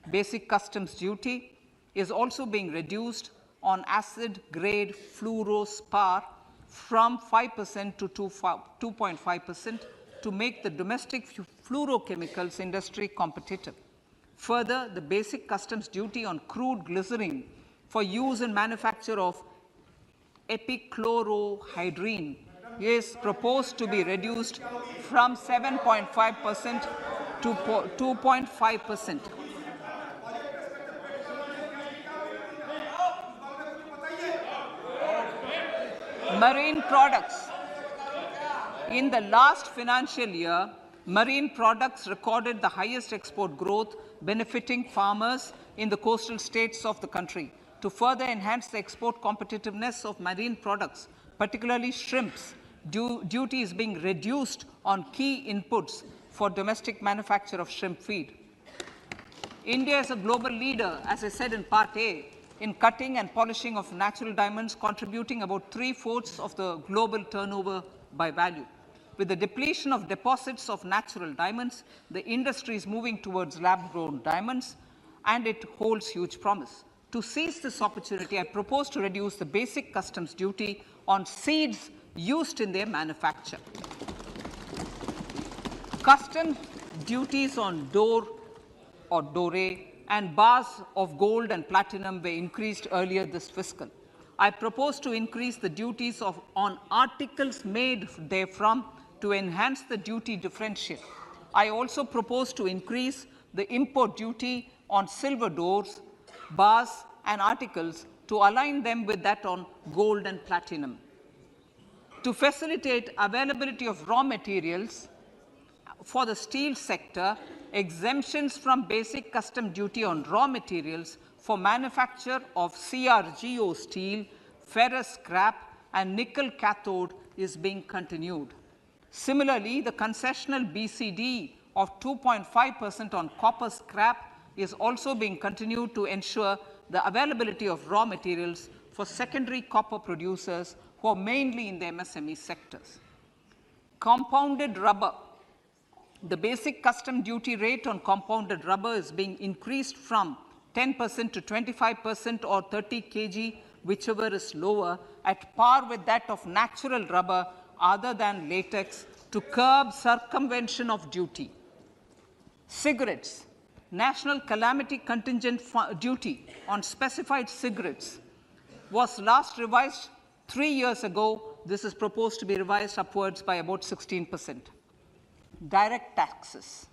Basic customs duty is also being reduced on acid-grade fluorospar from 5% to 2.5% to make the domestic fluorochemicals industry competitive. Further, the basic customs duty on crude glycerin for use in manufacture of epichlorohydrin is proposed to be reduced from 7.5% to 2.5%. Marine products. In the last financial year, marine products recorded the highest export growth, benefiting farmers in the coastal states of the country. To further enhance the export competitiveness of marine products, particularly shrimps, duty is being reduced on key inputs for domestic manufacture of shrimp feed. India is a global leader, as I said in Part A, in cutting and polishing of natural diamonds, contributing about 3/4 of the global turnover by value. With the depletion of deposits of natural diamonds, the industry is moving towards lab-grown diamonds, and it holds huge promise. To seize this opportunity, I propose to reduce the basic customs duty on seeds used in their manufacture. Customs duties on door or doré and bars of gold and platinum were increased earlier this fiscal. I propose to increase the duties on articles made therefrom to enhance the duty differential. I also propose to increase the import duty on silver doors, bars, and articles to align them with that on gold and platinum. To facilitate availability of raw materials for the steel sector, exemptions from basic custom duty on raw materials for manufacture of CRGO steel, ferrous scrap, and nickel cathode is being continued. Similarly, the concessional BCD of 2.5% on copper scrap is also being continued to ensure the availability of raw materials for secondary copper producers who are mainly in the MSME sectors. Compounded rubber. The basic custom duty rate on compounded rubber is being increased from 10% to 25% or 30 kg, whichever is lower, at par with that of natural rubber other than latex, to curb circumvention of duty. Cigarettes. National calamity contingent duty on specified cigarettes was last revised 3 years ago. This is proposed to be revised upwards by about 16%. Direct taxes.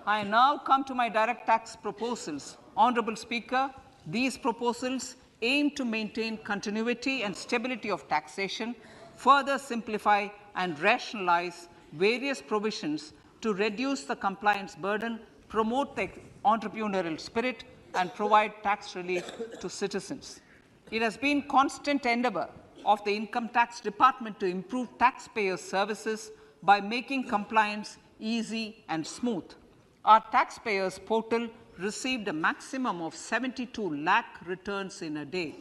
I now come to my direct tax proposals. Honorable Speaker, these proposals aim to maintain continuity and stability of taxation, further simplify and rationalize various provisions to reduce the compliance burden, promote the entrepreneurial spirit, and provide tax relief to citizens. It has been constant endeavor of the Income Tax Department to improve taxpayers' services by making compliance easy and smooth. Our taxpayers portal received a maximum of 72 lakh returns in a day,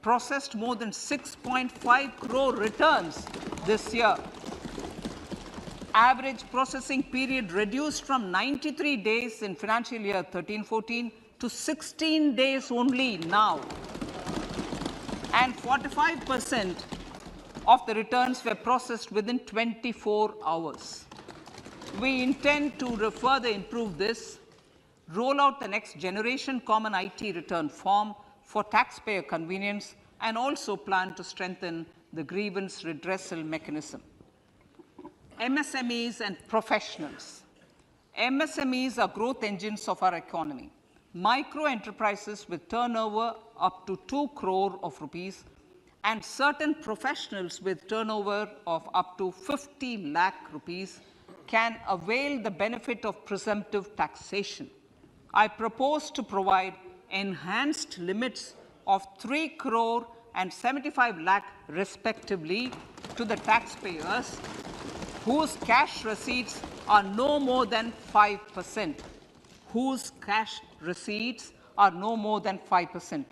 processed more than 6.5 crore returns this year. Average processing period reduced from 93 days in financial year 13-14 to 16 days only now. And 45% of the returns were processed within 24 hours. We intend to further improve this, roll out the next generation common IT return form for taxpayer convenience, and also plan to strengthen the grievance redressal mechanism. MSMEs and professionals. MSMEs are growth engines of our economy. Micro enterprises with turnover up to 2 crore of rupees and certain professionals with turnover of up to 50 lakh rupees can avail the benefit of presumptive taxation. I propose to provide enhanced limits of 3 crore and 75 lakh respectively to the taxpayers whose cash receipts are no more than 5%. Whose cash receipts are no more than 5%.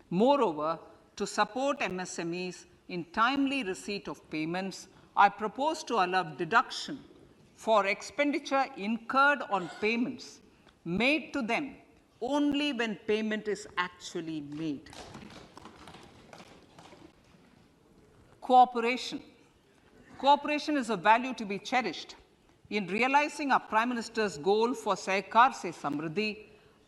Moreover, to support MSMEs, in timely receipt of payments, I propose to allow deduction for expenditure incurred on payments made to them only when payment is actually made. Cooperation. Cooperation is a value to be cherished. In realizing our Prime Minister's goal for Sehkar Se Samriddhi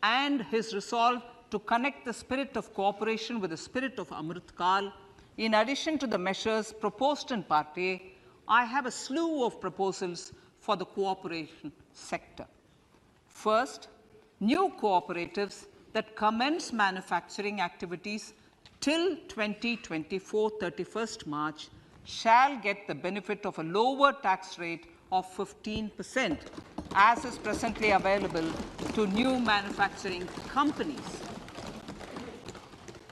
and his resolve to connect the spirit of cooperation with the spirit of Amrit Kal, in addition to the measures proposed in Part A, I have a slew of proposals for the cooperation sector. First, new cooperatives that commence manufacturing activities till 2024, 31st March, shall get the benefit of a lower tax rate of 15%, as is presently available to new manufacturing companies.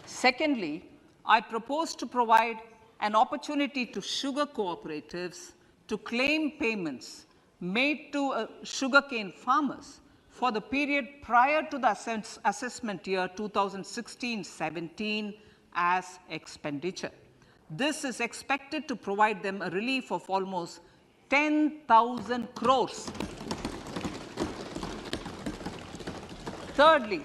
Secondly, I propose to provide an opportunity to sugar cooperatives to claim payments made to sugarcane farmers for the period prior to the assessment year 2016-17 as expenditure. This is expected to provide them a relief of almost 10,000 crores. Thirdly,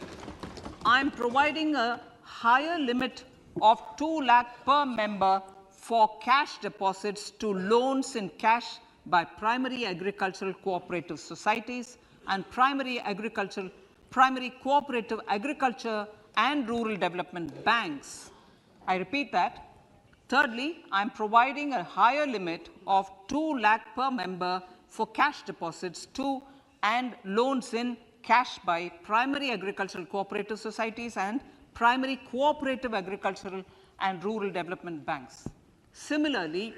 I am providing a higher limit of 2 lakh per member for cash deposits to loans in cash by primary agricultural cooperative societies and primary cooperative agriculture and rural development banks. I repeat that. Thirdly, I am providing a higher limit of 2 lakh per member for cash deposits to and loans in cash by primary agricultural cooperative societies and primary cooperative agricultural and rural development banks. Similarly,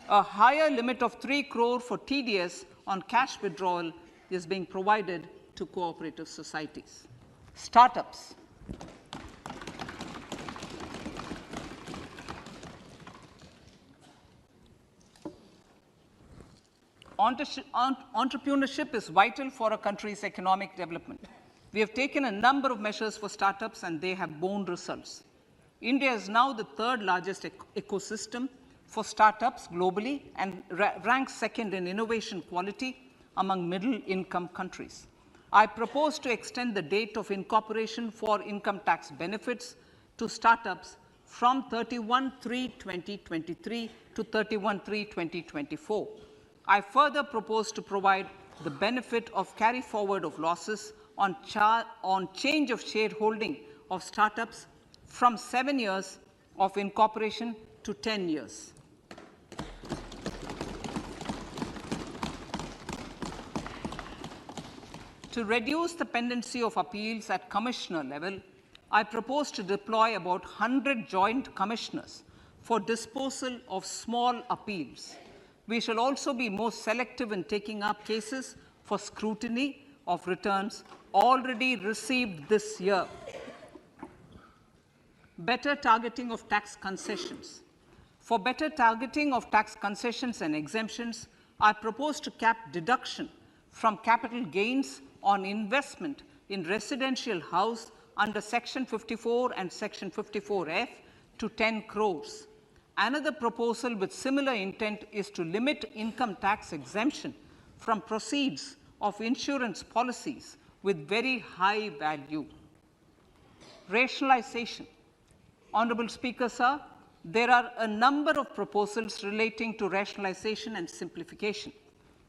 a higher limit of 3 crore for TDS on cash withdrawal is being provided to cooperative societies. Startups. Entrepreneurship is vital for a country's economic development. We have taken a number of measures for startups and they have borne results. India is now the third largest ecosystem for startups globally and ranks second in innovation quality among middle-income countries. I propose to extend the date of incorporation for income tax benefits to startups from 31/3/2023 to 31/3/2024. I further propose to provide the benefit of carry forward of losses on change of shareholding of startups from 7 years of incorporation to 10 years. To reduce the pendency of appeals at commissioner level, I propose to deploy about 100 joint commissioners for disposal of small appeals. We shall also be more selective in taking up cases for scrutiny of returns already received this year. Better targeting of tax concessions. For better targeting of tax concessions and exemptions, I propose to cap deduction from capital gains on investment in residential house under Section 54 and Section 54F to 10 crores. Another proposal with similar intent is to limit income tax exemption from proceeds of insurance policies with very high value. Rationalization. Honorable Speaker, sir, there are a number of proposals relating to rationalization and simplification.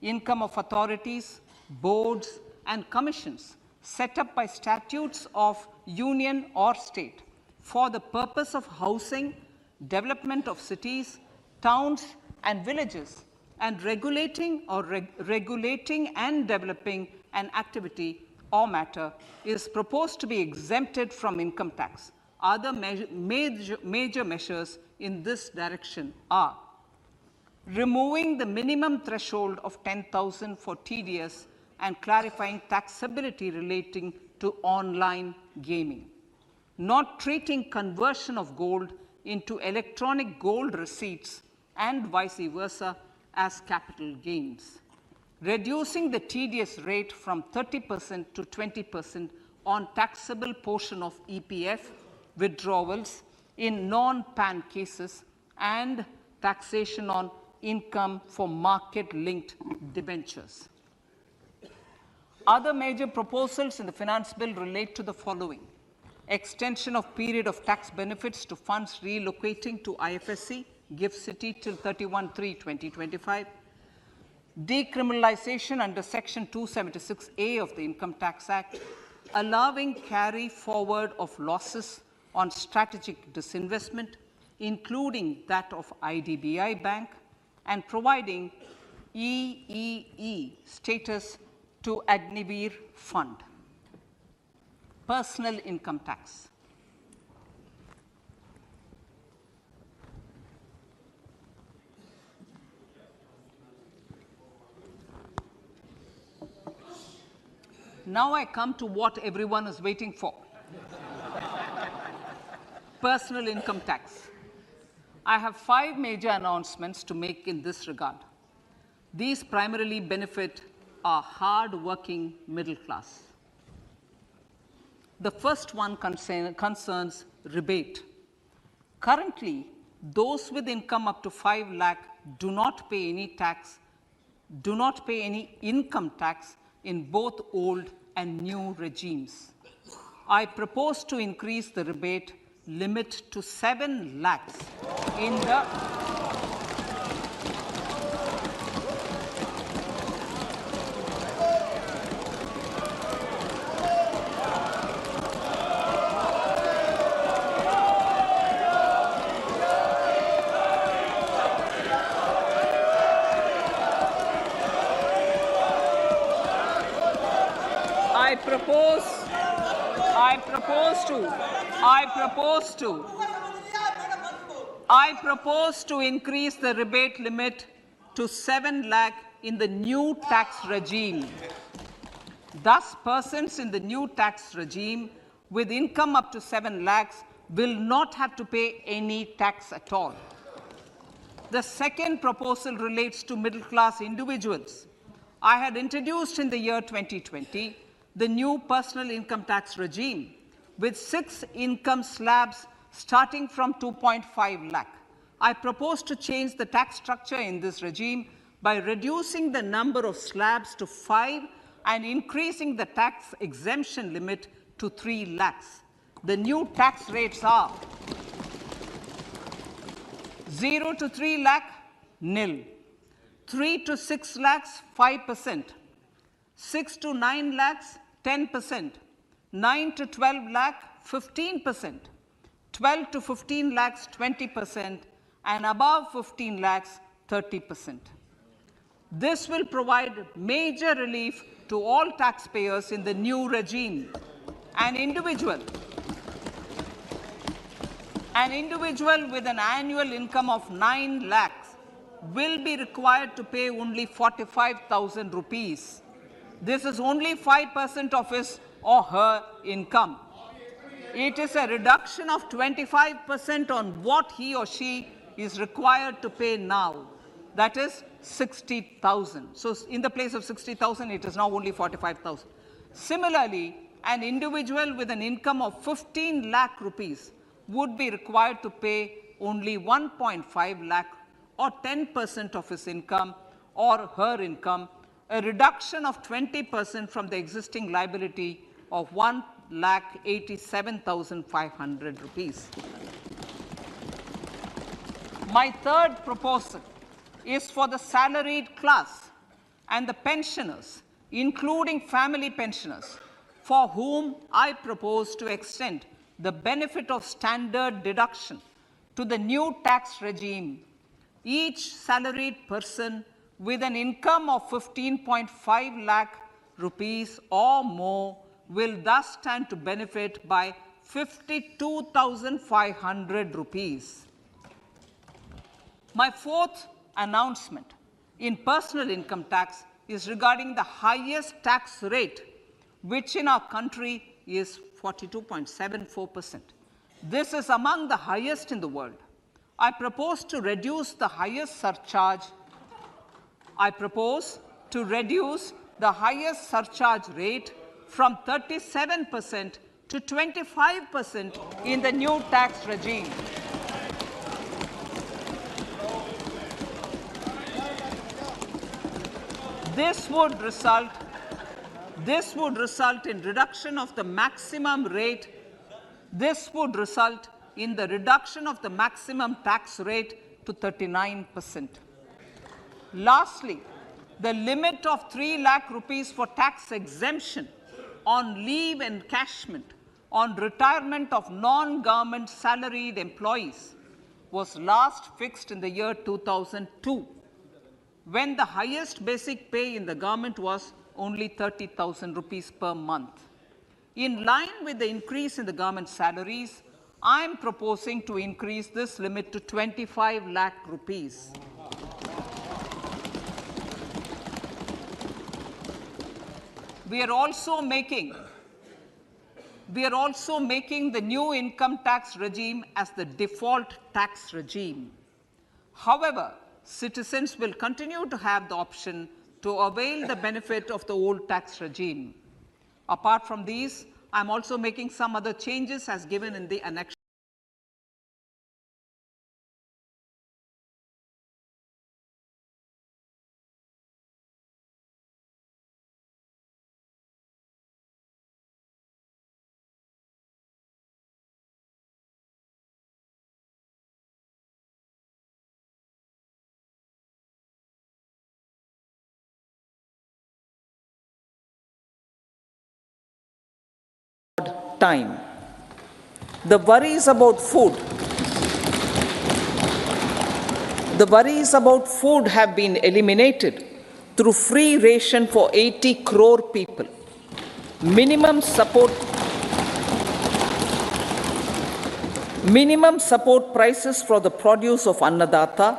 Income of authorities, boards, and commissions set up by statutes of union or state for the purpose of housing, development of cities, towns, and villages, and regulating and developing an activity or matter is proposed to be exempted from income tax. Other major measures in this direction are removing the minimum threshold of 10,000 for TDS and clarifying taxability relating to online gaming, not treating conversion of gold into electronic gold receipts and vice versa as capital gains, reducing the TDS rate from 30% to 20% on taxable portion of EPF withdrawals in non-PAN cases, and taxation on income for market-linked debentures. Other major proposals in the finance bill relate to the following: extension of period of tax benefits to funds relocating to IFSC, GIFT City till 31/3/2025, decriminalization under Section 276A of the Income Tax Act, allowing carry forward of losses on strategic disinvestment, including that of IDBI Bank, and providing EEE status to Agniveer Fund. Personal income tax. Now I come to what everyone is waiting for. Personal income tax. I have 5 major announcements to make in this regard. These primarily benefit our hard-working middle class. The first one concerns rebate. Currently, those with income up to 5 lakh do not pay any income tax in both old and new regimes. I propose to increase the rebate limit to 7 lakhs in the I propose to increase the rebate limit to 7 lakh in the new tax regime. Thus, persons in the new tax regime with income up to 7 lakhs will not have to pay any tax at all. The second proposal relates to middle class individuals. I had introduced in the year 2020 the new personal income tax regime with 6 income slabs starting from 2.5 lakh. I propose to change the tax structure in this regime by reducing the number of slabs to 5 and increasing the tax exemption limit to 3 lakhs. The new tax rates are 0 to 3 lakh, nil; 3 to 6 lakhs, 5%; 6 to 9 lakhs, 10%; 9 to 12 lakh, 15%; 12 to 15 lakhs, 20%; and above 15 lakhs, 30%. This will provide major relief to all taxpayers in the new regime. An individual with an annual income of 9 lakhs will be required to pay only 45,000 rupees. This is only 5% of his or her income. It is a reduction of 25% on what he or she is required to pay now. That is 60,000. So in the place of 60,000, it is now only 45,000. Similarly, an individual with an income of 15 lakh rupees would be required to pay only 1.5 lakh or 10% of his income or her income, a reduction of 20% from the existing liability of 1,87,500 rupees. My third proposal is for the salaried class and the pensioners, including family pensioners, for whom I propose to extend the benefit of standard deduction to the new tax regime. Each salaried person with an income of 15.5 lakh rupees or more will thus stand to benefit by 52,500 rupees. My fourth announcement in personal income tax is regarding the highest tax rate, which in our country is 42.74%. This is among the highest in the world. I propose to reduce the highest surcharge rate from 37% to 25% in the new tax regime. This would result in reduction of the maximum rate. This would result in the reduction of the maximum tax rate to 39%. Lastly, the limit of 3 lakh rupees for tax exemption on leave encashment on retirement of non-government salaried employees was last fixed in the year 2002, when the highest basic pay in the government was only 30,000 rupees per month. In line with the increase in the government salaries, I am proposing to increase this limit to 25 lakh rupees. We are also making the new income tax regime as the default tax regime. However, citizens will continue to have the option to avail the benefit of the old tax regime. Apart from these, I am also making some other changes as given in the annex. Time. The worries about food have been eliminated through free ration for 80 crore people. Minimum support prices for the produce of Annadata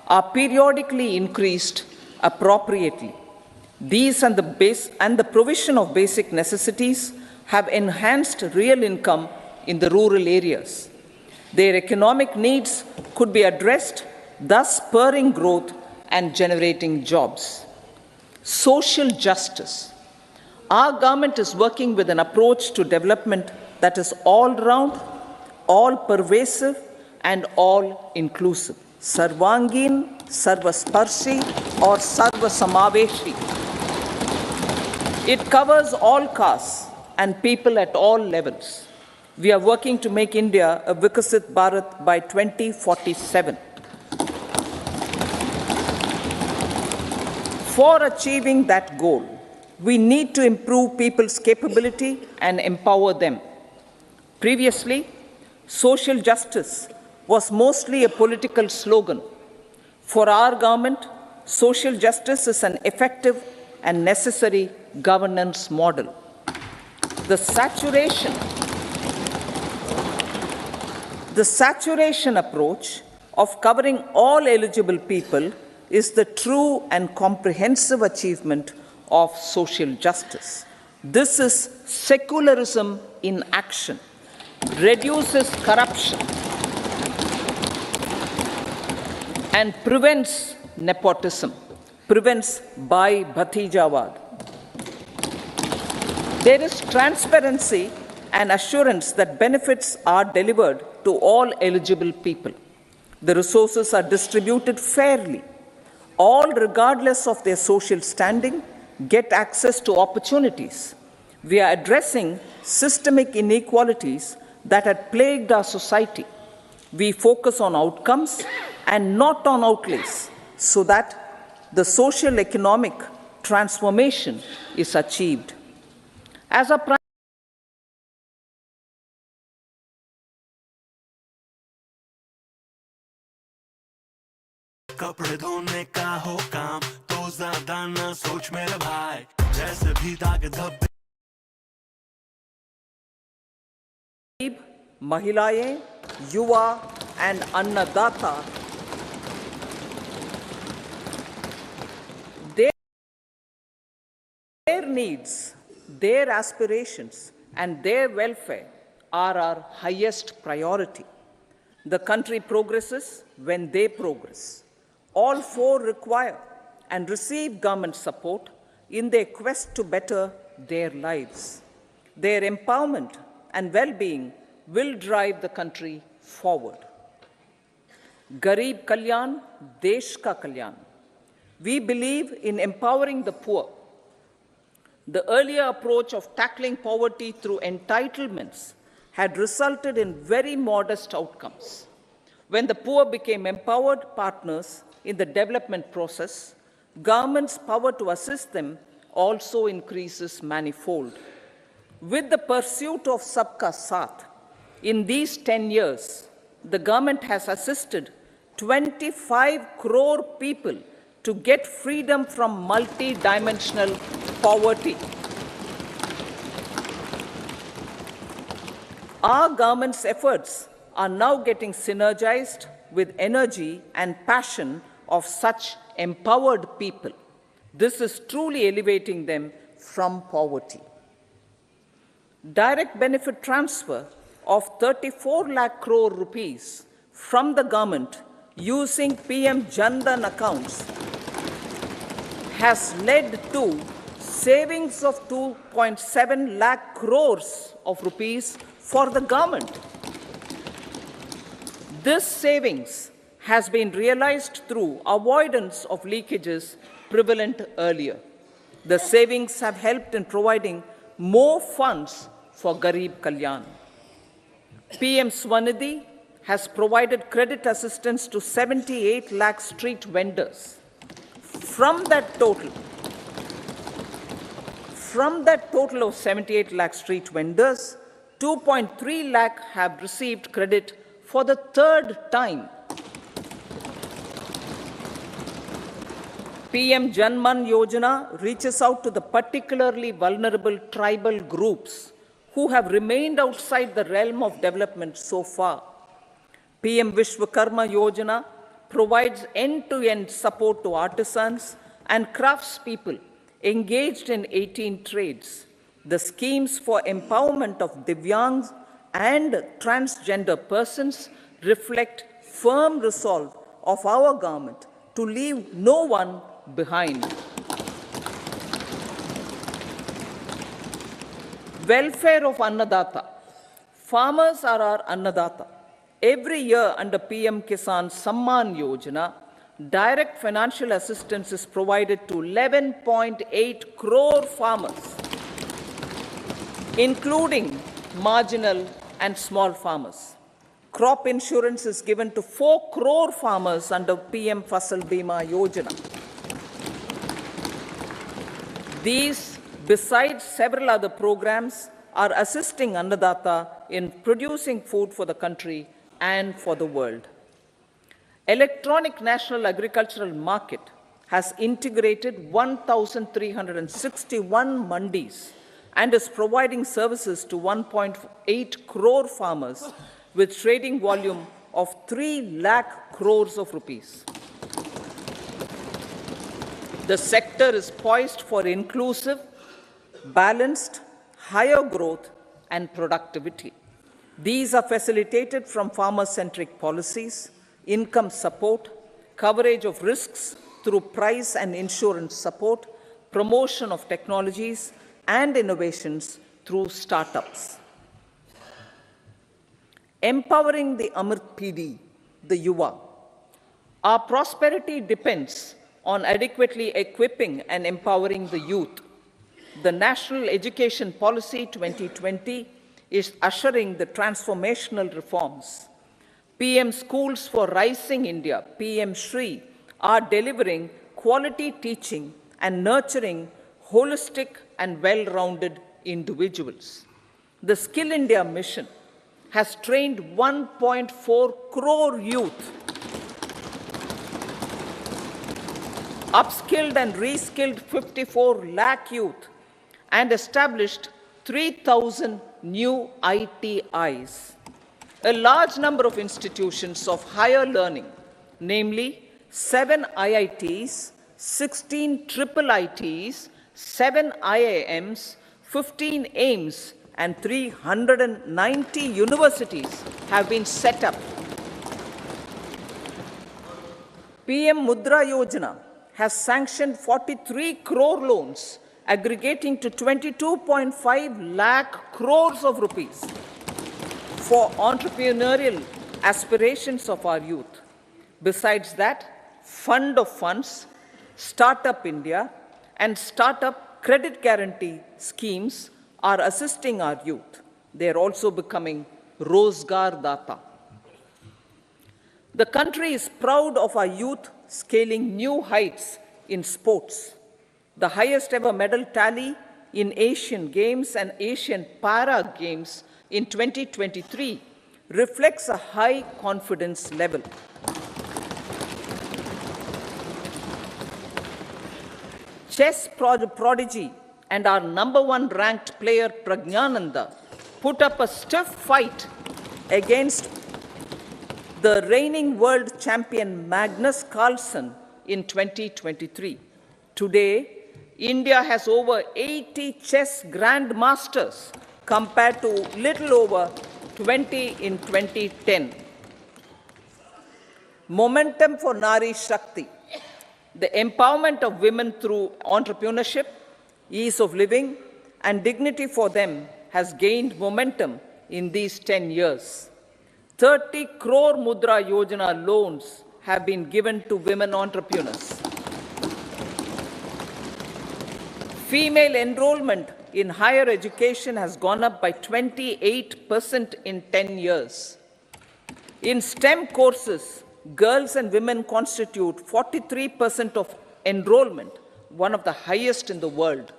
are periodically increased appropriately. These and the provision of basic necessities have enhanced real income in the rural areas. Their economic needs could be addressed, thus spurring growth and generating jobs. Social justice. Our government is working with an approach to development that is all-round, all-pervasive, and all-inclusive. Sarvangin, Sarvasparshi, or Sarvasamaveshi. It covers all castes and people at all levels. We are working to make India a Vikasit Bharat by 2047. For achieving that goal, we need to improve people's capability and empower them. Previously, social justice was mostly a political slogan. For our government, social justice is an effective and necessary governance model. The saturation approach of covering all eligible people is the true and comprehensive achievement of social justice. This is secularism in action, reduces corruption, and prevents nepotism, prevents Bhai Bhatijawad. There is transparency and assurance that benefits are delivered to all eligible people. The resources are distributed fairly. All, regardless of their social standing, get access to opportunities. We are addressing systemic inequalities that had plagued our society. We focus on outcomes and not on outlays, so that the social economic transformation is achieved. As a कपड़े धोने का हो काम तो ज्यादा ना सोच मेरे भाई जैसे भी दाग धब्बे Mahilaye, Yuva and Annadata, their needs, their aspirations and their welfare are our highest priority. The country progresses when they progress. All four require and receive government support in their quest to better their lives. Their empowerment and well-being will drive the country forward. Garib Kalyan, Desh Ka Kalyan. We believe in empowering the poor. The earlier approach of tackling poverty through entitlements had resulted in very modest outcomes. When the poor became empowered partners in the development process, government's power to assist them also increases manifold. With the pursuit of Sabka Saath, in these 10 years, the government has assisted 25 crore people to get freedom from multi-dimensional poverty. Our government's efforts are now getting synergized with energy and passion of such empowered people. This is truly elevating them from poverty. Direct benefit transfer of 34 lakh crore rupees from the government using PM Jan Dhan accounts has led to savings of 2.7 lakh crores of rupees for the government. This savings has been realized through avoidance of leakages prevalent earlier. The savings have helped in providing more funds for Garib Kalyan. PM Swanidhi has provided credit assistance to 78 lakh street vendors. From that total of 78 lakh street vendors, 2.3 lakh have received credit for the third time. PM Janman Yojana reaches out to the particularly vulnerable tribal groups who have remained outside the realm of development so far. PM Vishwakarma Yojana provides end-to-end support to artisans and craftspeople engaged in 18 trades. The schemes for empowerment of Divyangs and transgender persons reflect firm resolve of our government to leave no one behind. Welfare of Annadata. Farmers are our Annadata. Every year under PM Kisan Samman Yojana, direct financial assistance is provided to 11.8 crore farmers, including marginal and small farmers. Crop insurance is given to 4 crore farmers under PM Fasal Bima Yojana. These, besides several other programs, are assisting Annadata in producing food for the country and for the world. Electronic National Agricultural Market has integrated 1,361 mandis and is providing services to 1.8 crore farmers with trading volume of 3 lakh crores of rupees. The sector is poised for inclusive, balanced, higher growth and productivity. These are facilitated from farmer-centric policies, income support, coverage of risks through price and insurance support, promotion of technologies and innovations through startups. Empowering the Amrit PD, the Yuva. Our prosperity depends on adequately equipping and empowering the youth. The National Education Policy 2020 is ushering the transformational reforms. PM Schools for Rising India, PM Shri, are delivering quality teaching and nurturing holistic and well-rounded individuals. The Skill India mission has trained 1.4 crore youth, upskilled and reskilled 54 lakh youth, and established 3,000 new ITIs. A large number of institutions of higher learning, namely 7 IITs, 16 triple ITs, 7 IIMs, 15 AIMS, and 390 universities have been set up. PM Mudra Yojana has sanctioned 43 crore loans aggregating to 22.5 lakh crores of rupees for entrepreneurial aspirations of our youth. Besides that, Fund of Funds Startup India and startup credit guarantee schemes are assisting our youth. They are also becoming Rozgar Data. The country is proud of our youth scaling new heights in sports. The highest ever medal tally in Asian Games and Asian Para Games in 2023 reflects a high confidence level. Chess prodigy and our #1 ranked player Pragyananda put up a stiff fight against the reigning world champion Magnus Carlsen in 2023. Today, India has over 80 chess grandmasters compared to little over 20 in 2010. Momentum for Nari Shakti. The empowerment of women through entrepreneurship, ease of living, and dignity for them has gained momentum in these 10 years. 30 crore Mudra Yojana loans have been given to women entrepreneurs. Female enrollment in higher education has gone up by 28% in 10 years. In STEM courses, girls and women constitute 43% of enrollment, one of the highest in the world.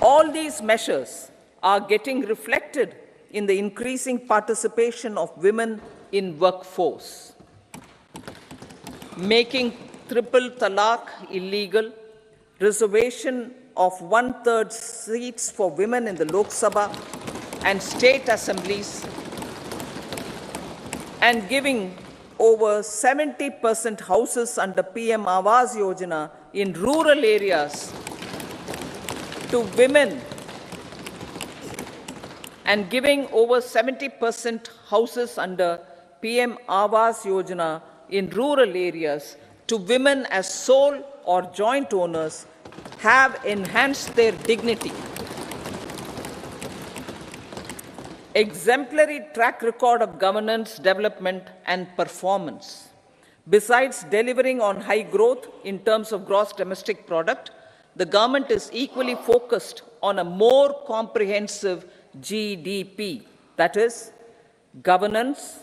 All these measures are getting reflected in the increasing participation of women in workforce. Making triple talaq illegal, reservation of 1/3 seats for women in the Lok Sabha and state assemblies, and giving over 70% houses under PM Awas Yojana in rural areas to women, and giving over 70% houses under PM Awas Yojana in rural areas to women as sole or joint owners have enhanced their dignity. Exemplary track record of governance, development, and performance. Besides delivering on high growth in terms of gross domestic product, the government is equally focused on a more comprehensive GDP, that is, governance,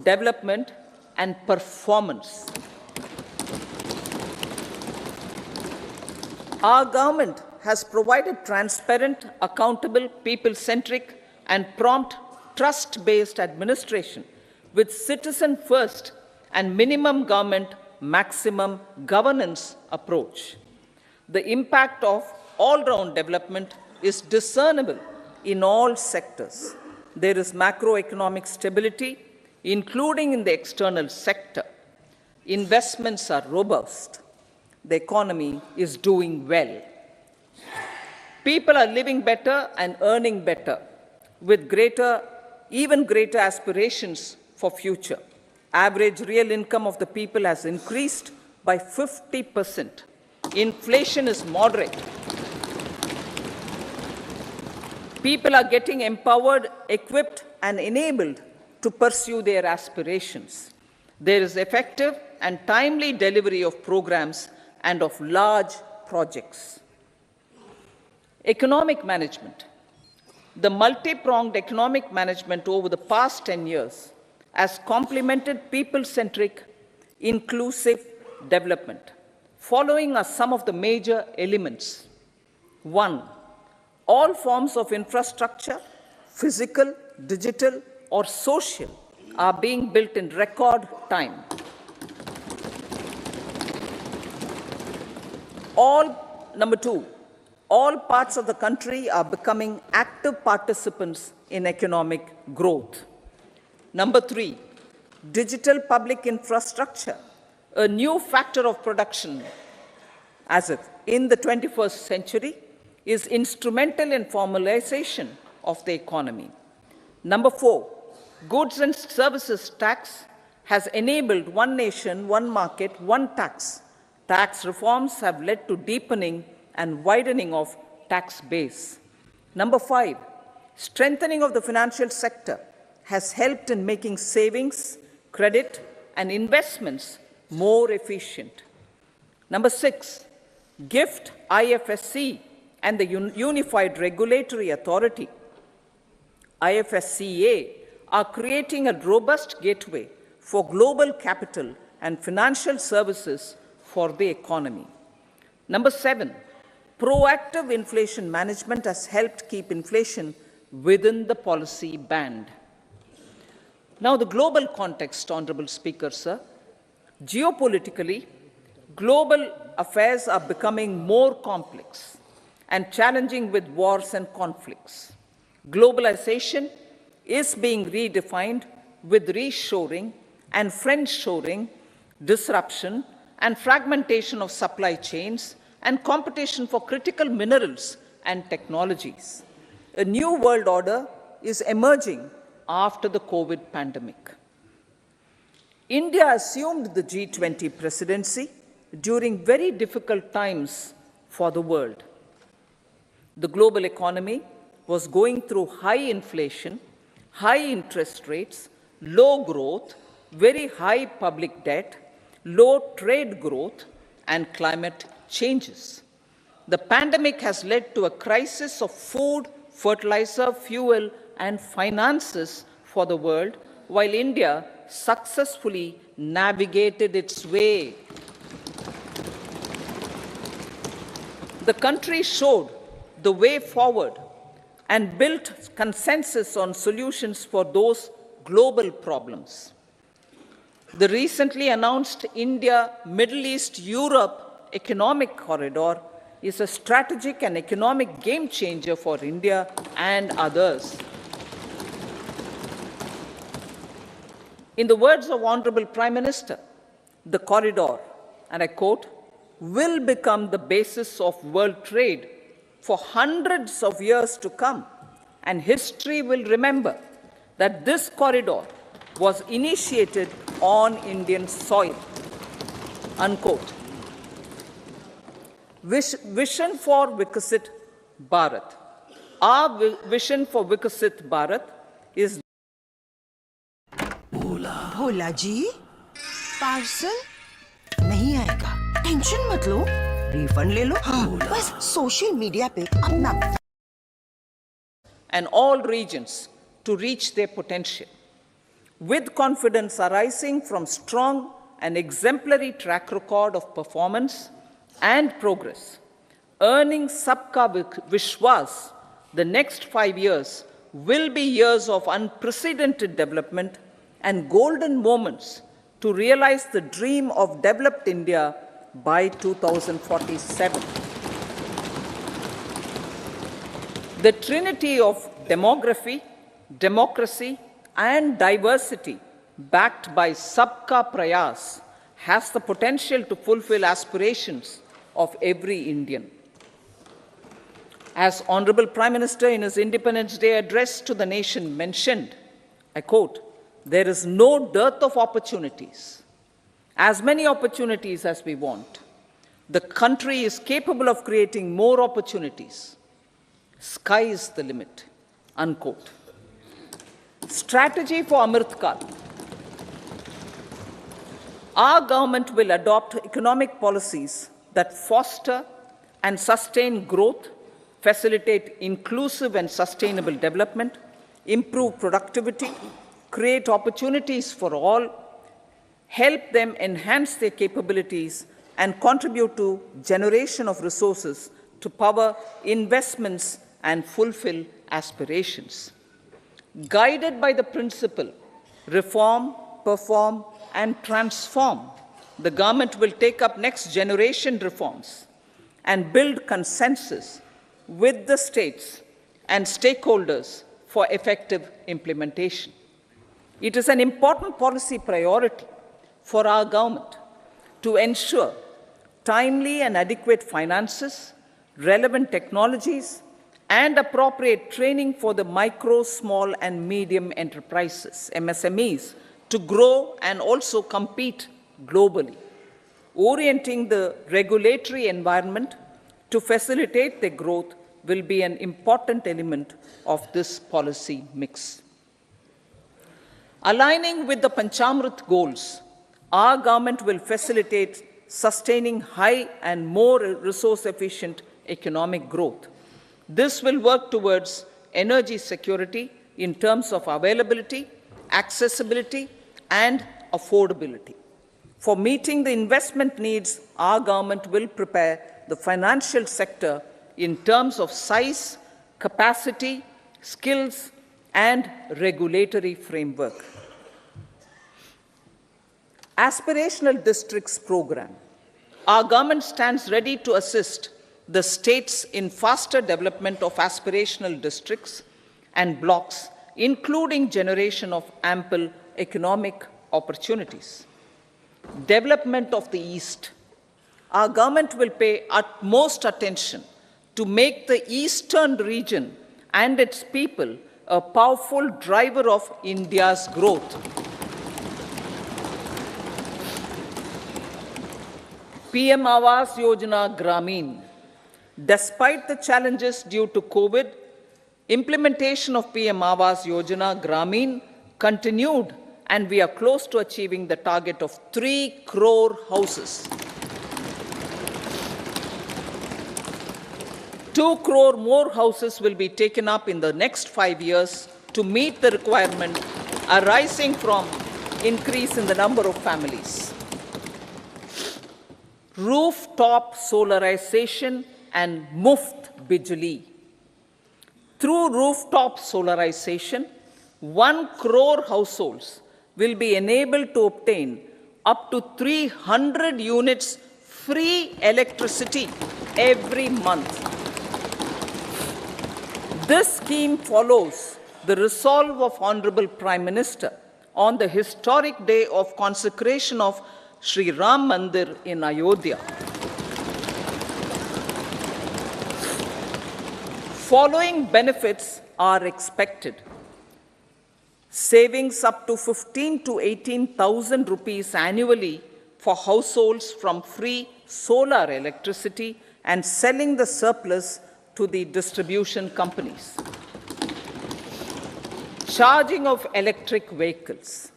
development, and performance. Our government has provided transparent, accountable, people-centric, and prompt, trust-based administration with citizen-first and minimum government, maximum governance approach. The impact of all-round development is discernible in all sectors. There is macroeconomic stability, including in the external sector. Investments are robust. The economy is doing well. People are living better and earning better, with even greater aspirations for future. Average real income of the people has increased by 50%. Inflation is moderate. People are getting empowered, equipped, and enabled to pursue their aspirations. There is effective and timely delivery of programs and of large projects. Economic management. The multi-pronged economic management over the past 10 years has complemented people-centric, inclusive development. Following are some of the major elements. 1. All forms of infrastructure, physical, digital, or social, are being built in record time. Number 2, all parts of the country are becoming active participants in economic growth. Number 3, digital public infrastructure, a new factor of production as if in the 21st century, is instrumental in formalization of the economy. Number 4, goods and services tax has enabled one nation, one market, one tax. Tax reforms have led to deepening and widening of tax base. Number 5, strengthening of the financial sector has helped in making savings, credit, and investments more efficient. Number 6, GIFT, IFSC, and the Unified Regulatory Authority, IFSCA, are creating a robust gateway for global capital and financial services for the economy. Number 7, proactive inflation management has helped keep inflation within the policy band. Now, the global context, Honorable Speaker, sir. Geopolitically, global affairs are becoming more complex and challenging with wars and conflicts. Globalization is being redefined with reshoring and friendshoring, disruption and fragmentation of supply chains, and competition for critical minerals and technologies. A new world order is emerging after the COVID pandemic. India assumed the G20 presidency during very difficult times for the world. The global economy was going through high inflation, high interest rates, low growth, very high public debt, low trade growth, and climate changes. The pandemic has led to a crisis of food, fertilizer, fuel, and finances for the world, while India successfully navigated its way. The country showed the way forward and built consensus on solutions for those global problems. The recently announced India-Middle East-Europe economic corridor is a strategic and economic game changer for India and others. In the words of Honorable Prime Minister, the corridor, and I quote, will become the basis of world trade for hundreds of years to come, and history will remember that this corridor was initiated on Indian soil, unquote. Vision for Vikasit Bharat. Our vision for Vikasit Bharat is Bhola ji, parcel नहीं आएगा, tension मत लो, refund ले लो, बस social media पे अपना and all regions to reach their potential, with confidence arising from strong and exemplary track record of performance and progress, earning Sabka Vishwas. The next 5 years will be years of unprecedented development and golden moments to realize the dream of developed India by 2047. The trinity of demography, democracy, and diversity, backed by Sabka Prayas, has the potential to fulfill aspirations of every Indian. As Honorable Prime Minister in his Independence Day address to the nation mentioned, I quote, there is no dearth of opportunities, as many opportunities as we want. The country is capable of creating more opportunities. Sky is the limit, unquote. Strategy for Amrit Kal. Our government will adopt economic policies that foster and sustain growth, facilitate inclusive and sustainable development, improve productivity, create opportunities for all, help them enhance their capabilities, and contribute to generation of resources to power investments and fulfill aspirations. Guided by the principle, reform, perform, and transform, the government will take up next generation reforms and build consensus with the states and stakeholders for effective implementation. It is an important policy priority for our government to ensure timely and adequate finances, relevant technologies, and appropriate training for the micro, small, and medium enterprises, MSMEs, to grow and also compete globally. Orienting the regulatory environment to facilitate their growth will be an important element of this policy mix. Aligning with the Panchamrit goals, Our government will facilitate sustaining high and more resource-efficient economic growth. This will work towards energy security in terms of availability, accessibility, and affordability. For meeting the investment needs, our government will prepare the financial sector in terms of size, capacity, skills, and regulatory framework. Aspirational Districts Program. Our government stands ready to assist the states in faster development of aspirational districts and blocks, including generation of ample economic opportunities. Development of the East. Our government will pay utmost attention to make the eastern region and its people a powerful driver of India's growth. PM Awas Yojana Gramin. Despite the challenges due to COVID, implementation of PM Awas Yojana Gramin continued, and we are close to achieving the target of 3 crore houses. 2 crore more houses will be taken up in the next 5 years to meet the requirement arising from increase in the number of families. Rooftop solarization and Muft Bijli. Through rooftop solarization, 1 crore households will be enabled to obtain up to 300 units free electricity every month. This scheme follows the resolve of Honorable Prime Minister on the historic day of consecration of Sri Ram Mandir in Ayodhya. Following benefits are expected. Savings up to 15 to 18,000 rupees annually for households from free solar electricity and selling the surplus to the distribution companies. Charging of electric vehicles.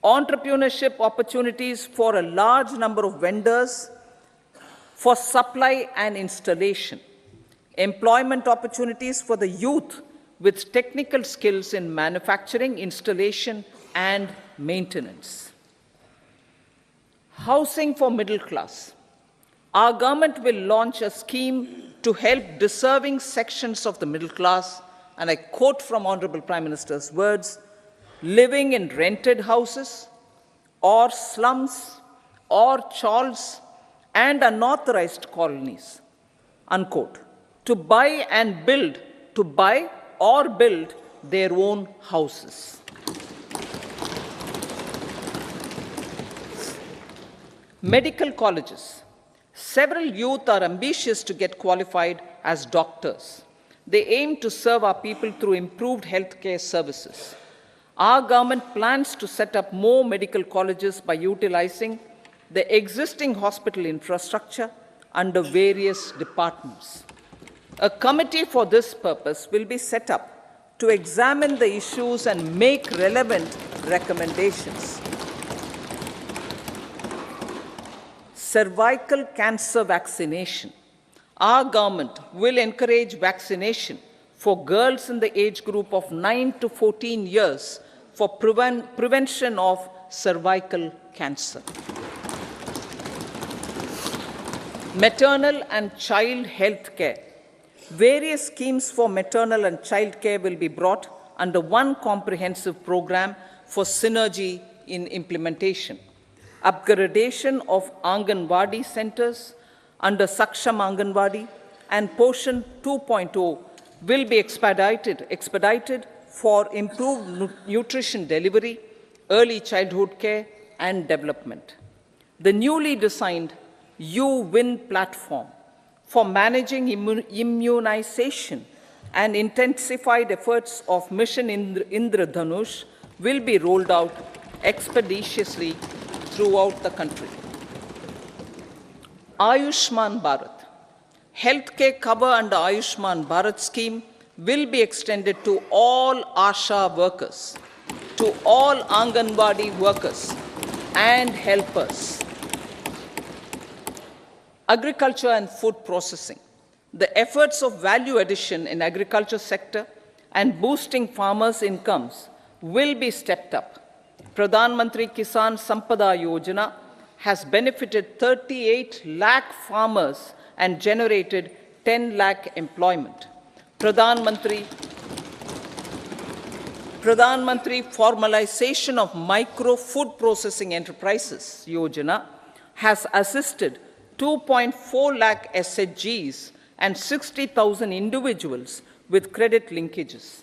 Entrepreneurship opportunities for a large number of vendors for supply and installation. Employment opportunities for the youth with technical skills in manufacturing, installation, and maintenance. Housing for middle class. Our government will launch a scheme to help deserving sections of the middle class, and I quote from Honorable Prime Minister's words, living in rented houses or slums or chawls and unauthorized colonies, unquote, to buy or build their own houses. Medical colleges. Several youth are ambitious to get qualified as doctors. They aim to serve our people through improved healthcare services. Our government plans to set up more medical colleges by utilizing the existing hospital infrastructure under various departments. A committee for this purpose will be set up to examine the issues and make relevant recommendations. Cervical cancer vaccination. Our government will encourage vaccination for girls in the age group of 9 to 14 years for prevention of cervical cancer. Maternal and child health care. Various schemes for maternal and child care will be brought under one comprehensive program for synergy in implementation. Upgradation of Anganwadi centers under Saksham Anganwadi and Poshan 2.0 will be expedited for improved nutrition delivery, early childhood care, and development. The newly designed You-Win platform for managing immunization and intensified efforts of Mission Indradhanush will be rolled out expeditiously throughout the country. Ayushman Bharat. Healthcare cover under Ayushman Bharat scheme will be extended to all ASHA workers, to all Anganwadi workers, and helpers. Agriculture and food processing. The efforts of value addition in agriculture sector and boosting farmers' incomes will be stepped up. Pradhan Mantri Kisan Sampada Yojana has benefited 38 lakh farmers and generated 10 lakh employment. Pradhan Mantri Formalization of Micro Food Processing Enterprises Yojana has assisted 2.4 lakh SHGs and 60,000 individuals with credit linkages.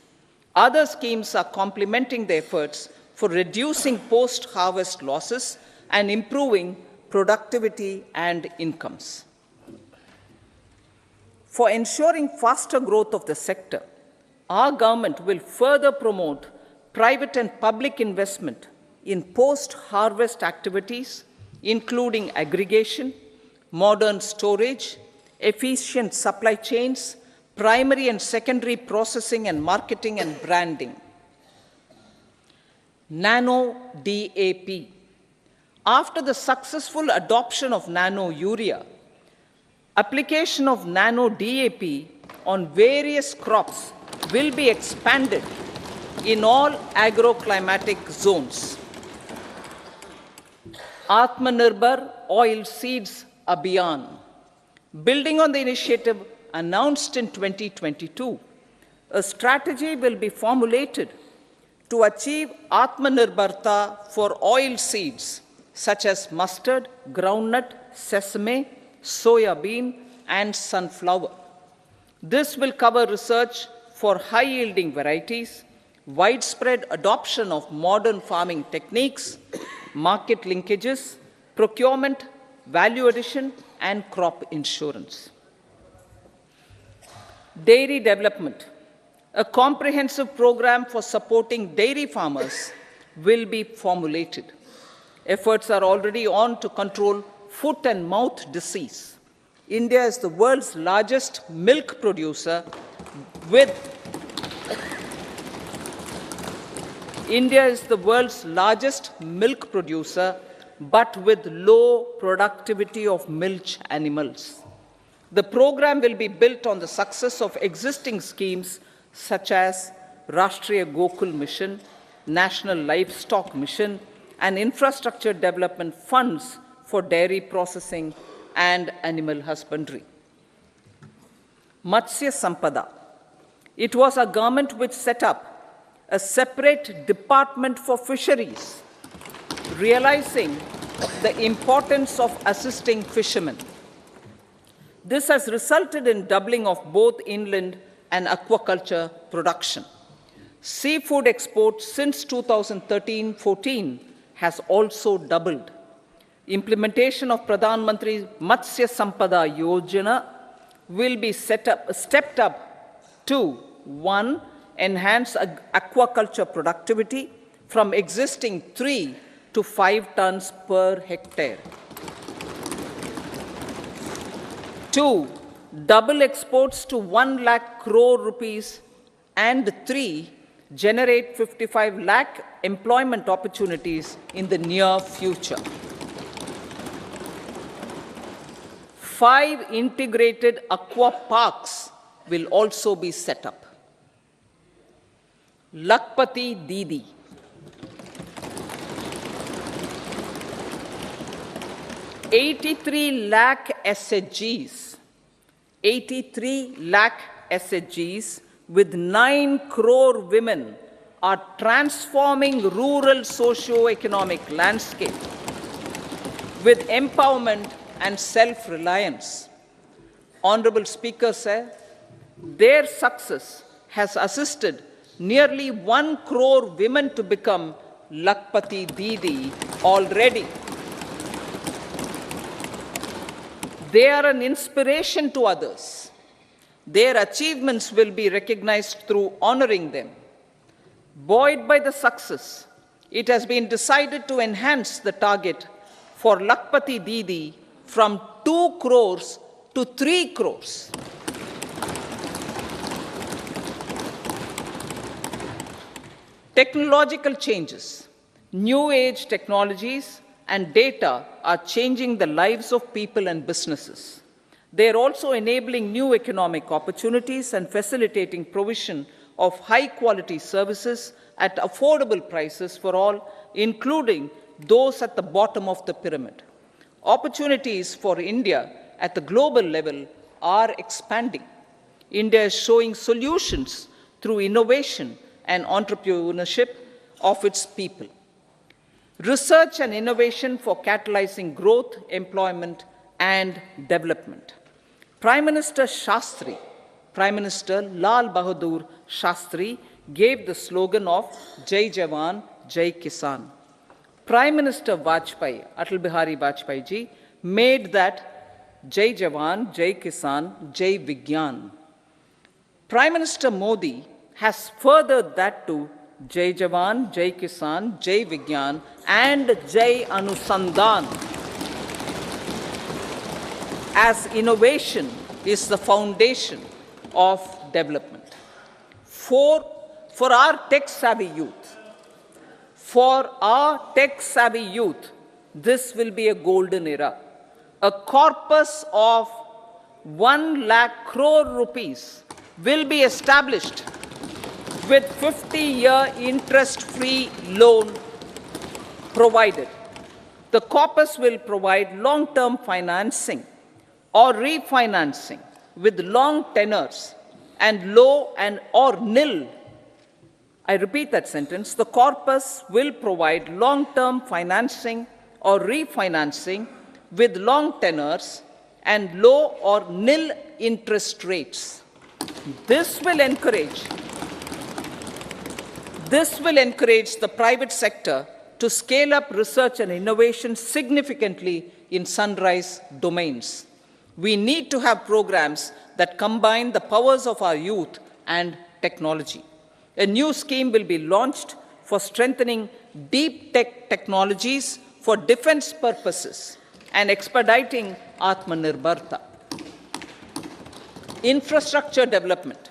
Other schemes are complementing the efforts for reducing post-harvest losses and improving productivity and incomes. For ensuring faster growth of the sector, our government will further promote private and public investment in post-harvest activities, including aggregation, modern storage, efficient supply chains, primary and secondary processing and marketing and branding. Nano DAP. After the successful adoption of nano urea, application of nano DAP on various crops will be expanded in all agroclimatic zones. Atmanirbhar Oil Seeds Abhiyan. Building on the initiative announced in 2022, a strategy will be formulated to achieve Atmanirbharta for oil seeds such as mustard, groundnut, sesame, soya bean, and sunflower. This will cover research for high-yielding varieties, widespread adoption of modern farming techniques, market linkages, procurement, value addition, and crop insurance. Dairy development. A comprehensive program for supporting dairy farmers will be formulated. Efforts are already on to control foot and mouth disease. India is the world's largest milk producer with but with low productivity of milch animals. The program will be built on the success of existing schemes such as Rashtriya Gokul Mission, National Livestock Mission, and infrastructure development funds for dairy processing and animal husbandry. Matsya Sampada. It was our government which set up a separate department for fisheries, realizing the importance of assisting fishermen. This has resulted in doubling of both inland and aquaculture production. Seafood exports since 2013-14 has also doubled. Implementation of Pradhan Mantri Matsya Sampada Yojana will be stepped up to 1. Enhance aquaculture productivity from existing 3 to 5 tons per hectare. 2. Double exports to 1 lakh crore rupees, and 3. Generate 55 lakh employment opportunities in the near future. 5 integrated aqua parks will also be set up. Lakpati Didi. $83 lakh SHGs with 9 crore women are transforming rural socio-economic landscape with empowerment and self-reliance. Honorable Speaker said, their success has assisted nearly 1 crore women to become Lakpati Didi already. They are an inspiration to others. Their achievements will be recognized through honoring them. Buoyed by the success, it has been decided to enhance the target for Lakpati Didi from 2 crores to 3 crores. Technological changes, new age technologies, and data are changing the lives of people and businesses. They are also enabling new economic opportunities and facilitating provision of high-quality services at affordable prices for all, including those at the bottom of the pyramid. Opportunities for India at the global level are expanding. India is showing solutions through innovation and entrepreneurship of its people. Research and innovation for catalyzing growth, employment, and development. Prime Minister Shastri, Prime Minister Lal Bahadur Shastri, gave the slogan of Jai Jawan, Jai Kisan. Prime Minister Vajpayee, Atal Bihari Vajpayee ji, made that Jai Jawan, Jai Kisan, Jai Vigyan. Prime Minister Modi has furthered that to Jai Jawan, Jai Kisan, Jai Vigyan, and Jai Anusandhan, as innovation is the foundation of development. For our tech-savvy youth, this will be a golden era. A corpus of 1 lakh crore rupees will be established with 50-year interest-free loan provided. The corpus will provide long-term financing or refinancing with long tenors and low and or nil. I repeat that sentence. The corpus will provide long-term financing or refinancing with long tenors and low or nil interest rates. This will encourage the private sector to scale up research and innovation significantly in sunrise domains. We need to have programs that combine the powers of our youth and technology. A new scheme will be launched for strengthening deep tech technologies for defense purposes and expediting Atmanirbharta. Infrastructure development.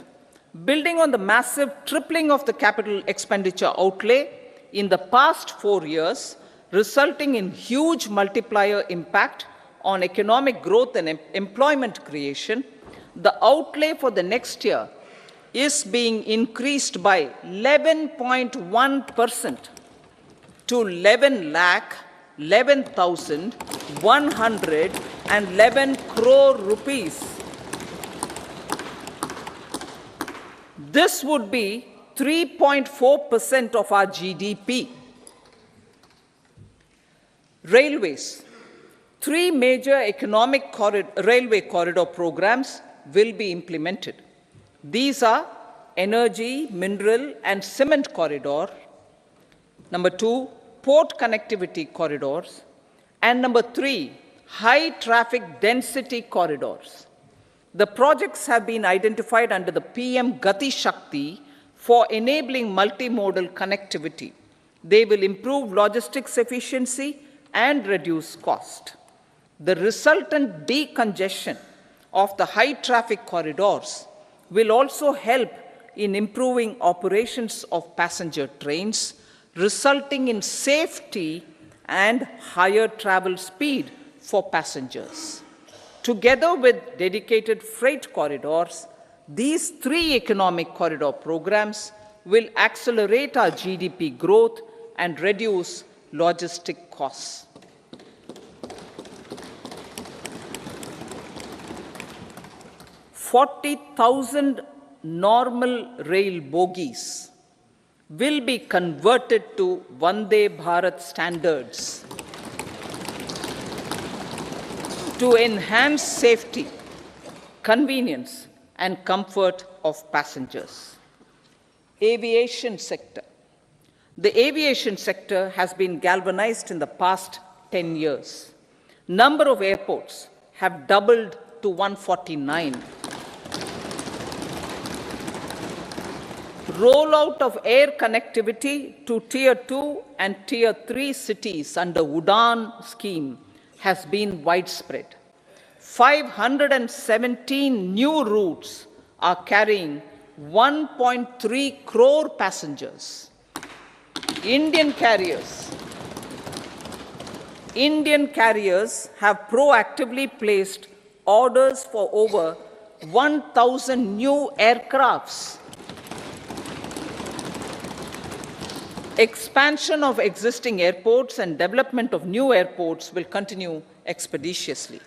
Building on the massive tripling of the capital expenditure outlay in the past 4 years, resulting in huge multiplier impact on economic growth and employment creation, the outlay for the next year is being increased by 11.1% to 11,111 crore rupees. This would be 3.4% of our GDP. Railways. 3 major railway corridor programs will be implemented. These are energy, mineral, and cement corridor. Number 2, port connectivity corridors. And number 3, high traffic density corridors. The projects have been identified under the PM Gati Shakti for enabling multimodal connectivity. They will improve logistics efficiency and reduce cost. The resultant decongestion of the high traffic corridors will also help in improving operations of passenger trains, resulting in safety and higher travel speed for passengers. Together with dedicated freight corridors, these 3 economic corridor programs will accelerate our GDP growth and reduce logistic costs. 40,000 normal rail bogies will be converted to Vande Bharat standards to enhance safety, convenience, and comfort of passengers. Aviation sector. The aviation sector has been galvanized in the past 10 years. Number of airports have doubled to 149. Rollout of air connectivity to Tier 2 and Tier 3 cities under UDAN scheme has been widespread. 517 new routes are carrying 1.3 crore passengers. Indian carriers Indian carriers have proactively placed orders for over 1,000 new aircrafts. Expansion of existing airports and development of new airports will continue expeditiously.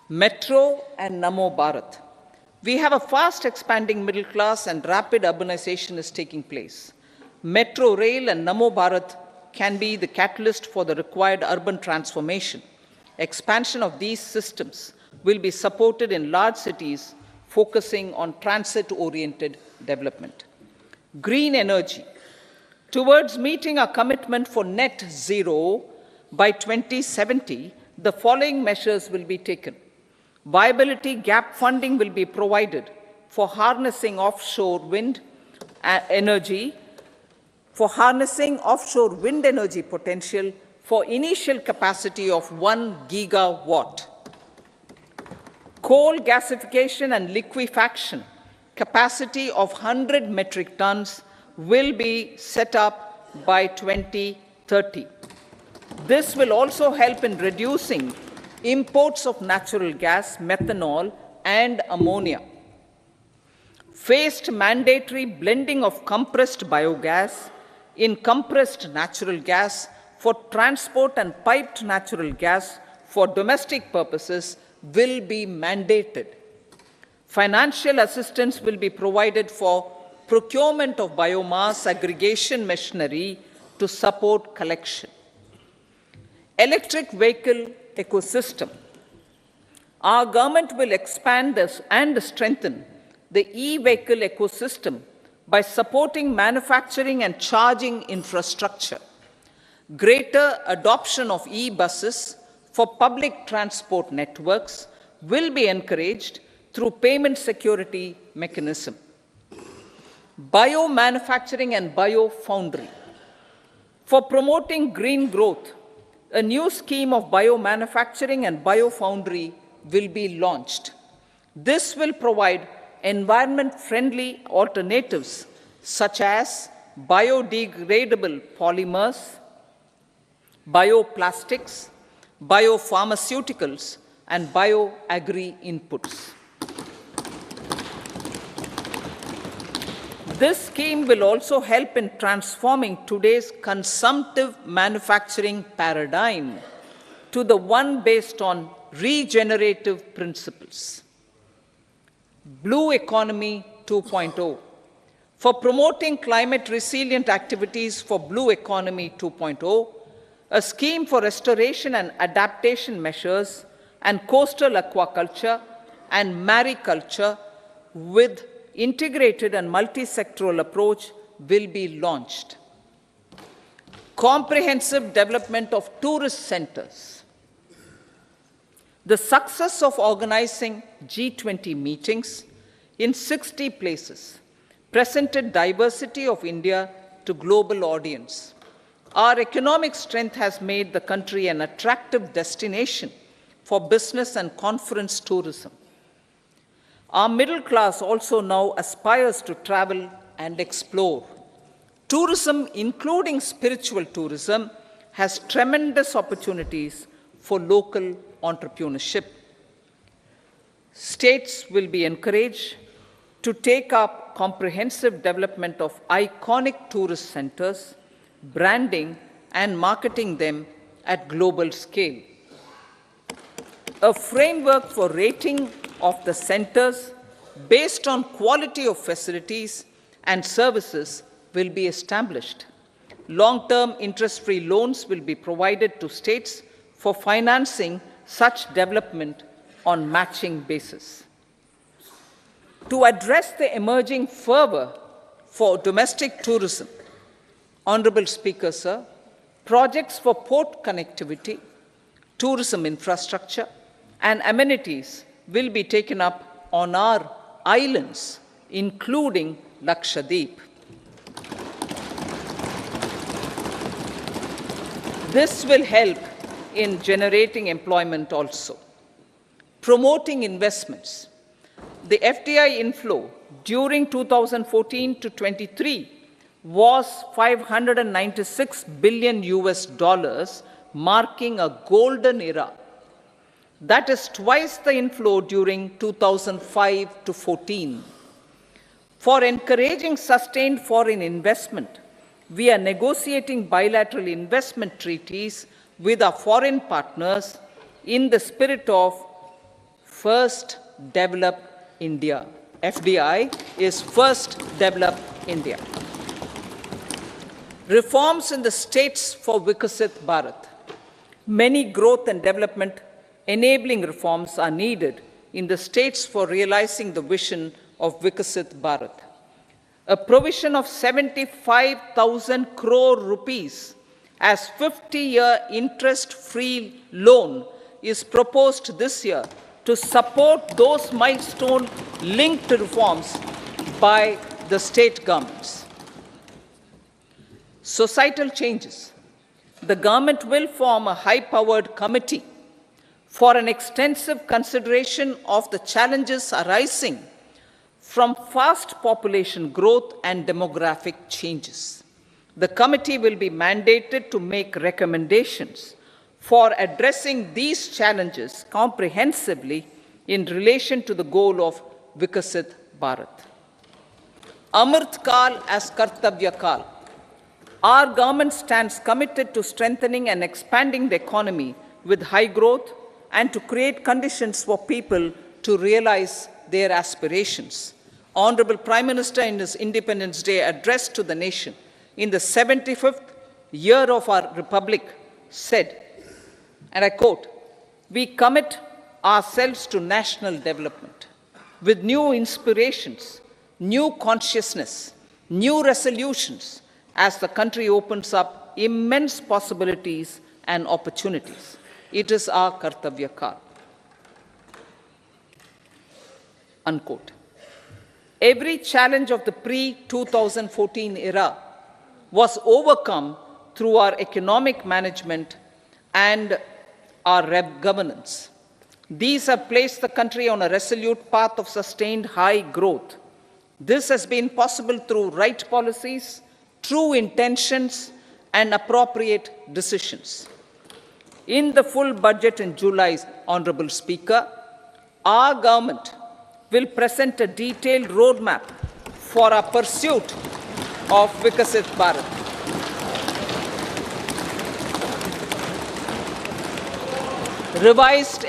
Metro and Namo Bharat. We have a fast expanding middle class and rapid urbanization is taking place. Metro rail and Namo Bharat can be the catalyst for the required urban transformation. Expansion of these systems will be supported in large cities, focusing on transit-oriented development. Green energy. Towards meeting our commitment for net zero by 2070, the following measures will be taken. Viability gap funding will be provided for harnessing offshore wind energy, potential for initial capacity of 1 gigawatt. Coal gasification and liquefaction capacity of 100 metric tons will be set up by 2030. This will also help in reducing imports of natural gas, methanol, and ammonia. Phased mandatory blending of compressed biogas in compressed natural gas for transport and piped natural gas for domestic purposes will be mandated. Financial assistance will be provided for procurement of biomass aggregation machinery to support collection. Electric vehicle ecosystem. Our government will expand this and strengthen the e-vehicle ecosystem by supporting manufacturing and charging infrastructure. Greater adoption of e-buses for public transport networks will be encouraged through payment security mechanism. Biomanufacturing and biofoundry. For promoting green growth, a new scheme of biomanufacturing and biofoundry will be launched. This will provide environment-friendly alternatives such as biodegradable polymers, bioplastics, biopharmaceuticals, and bioagri inputs. This scheme will also help in transforming today's consumptive manufacturing paradigm to the one based on regenerative principles. Blue Economy 2.0. For promoting climate resilient activities for Blue Economy 2.0, a scheme for restoration and adaptation measures and coastal aquaculture and mariculture with integrated and multi-sectoral approach will be launched. Comprehensive development of tourist centers. The success of organizing G20 meetings in 60 places presented diversity of India to global audience. Our economic strength has made the country an attractive destination for business and conference tourism. Our middle class also now aspires to travel and explore. Tourism, including spiritual tourism, has tremendous opportunities for local entrepreneurship. States will be encouraged to take up comprehensive development of iconic tourist centers, branding and marketing them at global scale. A framework for rating of the centers based on quality of facilities and services will be established. Long-term interest-free loans will be provided to states for financing such development on matching basis. To address the emerging fervor for domestic tourism, Honorable Speaker, sir, projects for port connectivity, tourism infrastructure, and amenities will be taken up on our islands, including Lakshadweep. This will help in generating employment also. Promoting investments. The FDI inflow during 2014 to 23 was $596 billion, marking a golden era. That is twice the inflow during 2005 to 14. For encouraging sustained foreign investment, we are negotiating bilateral investment treaties with our foreign partners in the spirit of First Develop India. FDI is First Develop India. Reforms in the states for Vikasit Bharat. Many growth and development enabling reforms are needed in the states for realizing the vision of Vikasit Bharat. A provision of 75,000 crore rupees as 50-year interest-free loan is proposed this year to support those milestone-linked reforms by the state governments. Societal changes. The government will form a high-powered committee for an extensive consideration of the challenges arising from fast population growth and demographic changes. The committee will be mandated to make recommendations for addressing these challenges comprehensively in relation to the goal of Vikasit Bharat. Amrit Kal as Kartavya Kal. Our government stands committed to strengthening and expanding the economy with high growth and to create conditions for people to realize their aspirations. Honorable Prime Minister, in his Independence Day address to the nation in the 75th year of our Republic, said, and I quote, "We commit ourselves to national development with new inspirations, new consciousness, new resolutions as the country opens up immense possibilities and opportunities. It is our Kartavya Kal." Unquote. Every challenge of the pre-2014 era was overcome through our economic management and our governance. These have placed the country on a resolute path of sustained high growth. This has been possible through right policies, true intentions, and appropriate decisions. In the full budget in July, Honorable Speaker, our government will present a detailed roadmap for our pursuit of Vikasit Bharat. Revised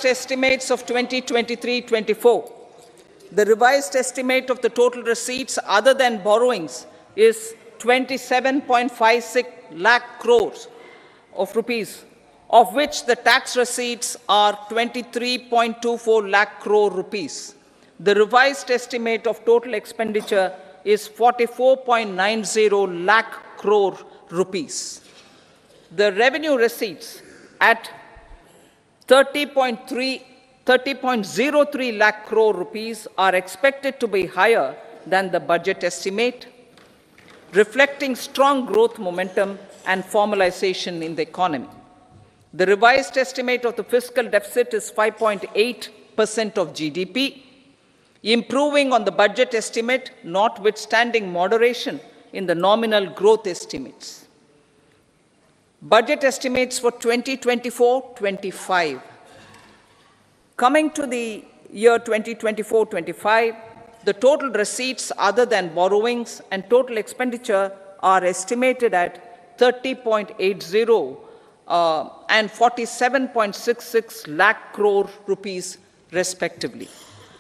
estimates of 2023-24. The revised estimate of the total receipts other than borrowings is 27.56 lakh crores of rupees, of which the tax receipts are 23.24 lakh crore rupees. The revised estimate of total expenditure is 44.90 lakh crore rupees. The revenue receipts at 30.03 lakh crore rupees are expected to be higher than the budget estimate, reflecting strong growth momentum and formalization in the economy. The revised estimate of the fiscal deficit is 5.8% of GDP, improving on the budget estimate, notwithstanding moderation in the nominal growth estimates. Budget estimates for 2024-25. Coming to the year 2024-25, the total receipts other than borrowings and total expenditure are estimated at 30.80 and 47.66 lakh crore rupees respectively.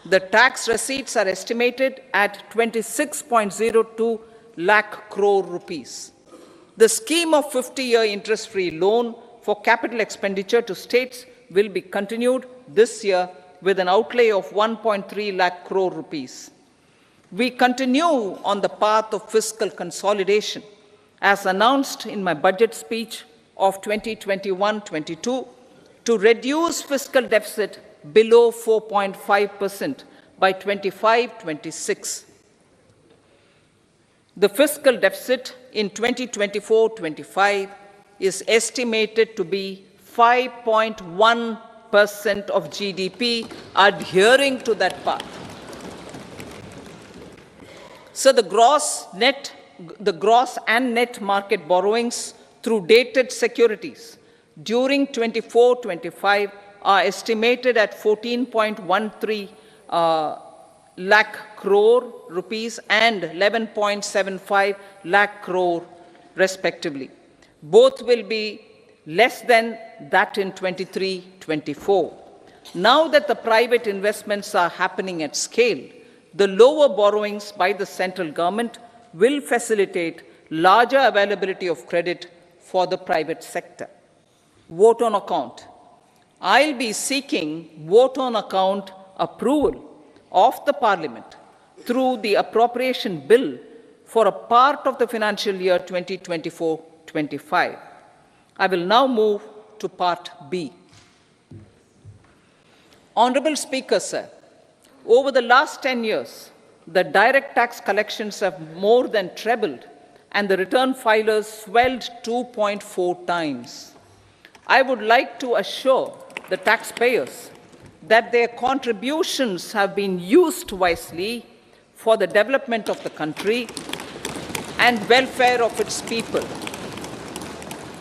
The tax receipts are estimated at 26.02 lakh crore rupees. The scheme of 50-year interest-free loan for capital expenditure to states will be continued this year with an outlay of 1.3 lakh crore rupees. We continue on the path of fiscal consolidation, as announced in my budget speech of 2021-22, to reduce fiscal deficit below 4.5% by 25-26. The fiscal deficit in 2024-25 is estimated to be 5.1% of GDP, adhering to that path. So the gross net the gross and net market borrowings through dated securities during 24-25 are estimated at 14.13 lakh crore rupees and 11.75 lakh crore respectively. Both will be less than that in 23-24. Now that the private investments are happening at scale, the lower borrowings by the central government will facilitate larger availability of credit for the private sector. Vote on account. I'll be seeking vote on account approval of the Parliament through the appropriation bill for a part of the financial year 2024-25. I will now move to Part B. Honourable Speaker, sir, over the last 10 years, the direct tax collections have more than trebled and the return filers swelled 2.4 times. I would like to assure the taxpayers that their contributions have been used wisely for the development of the country and welfare of its people.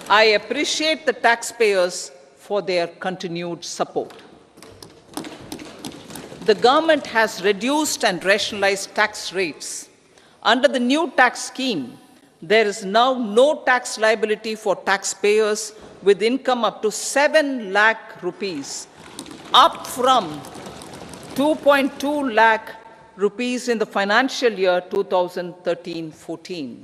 I appreciate the taxpayers for their continued support. The government has reduced and rationalized tax rates. Under the new tax scheme, there is now no tax liability for taxpayers with income up to 7 lakh rupees, up from 2.2 lakh rupees in the financial year 2013-14.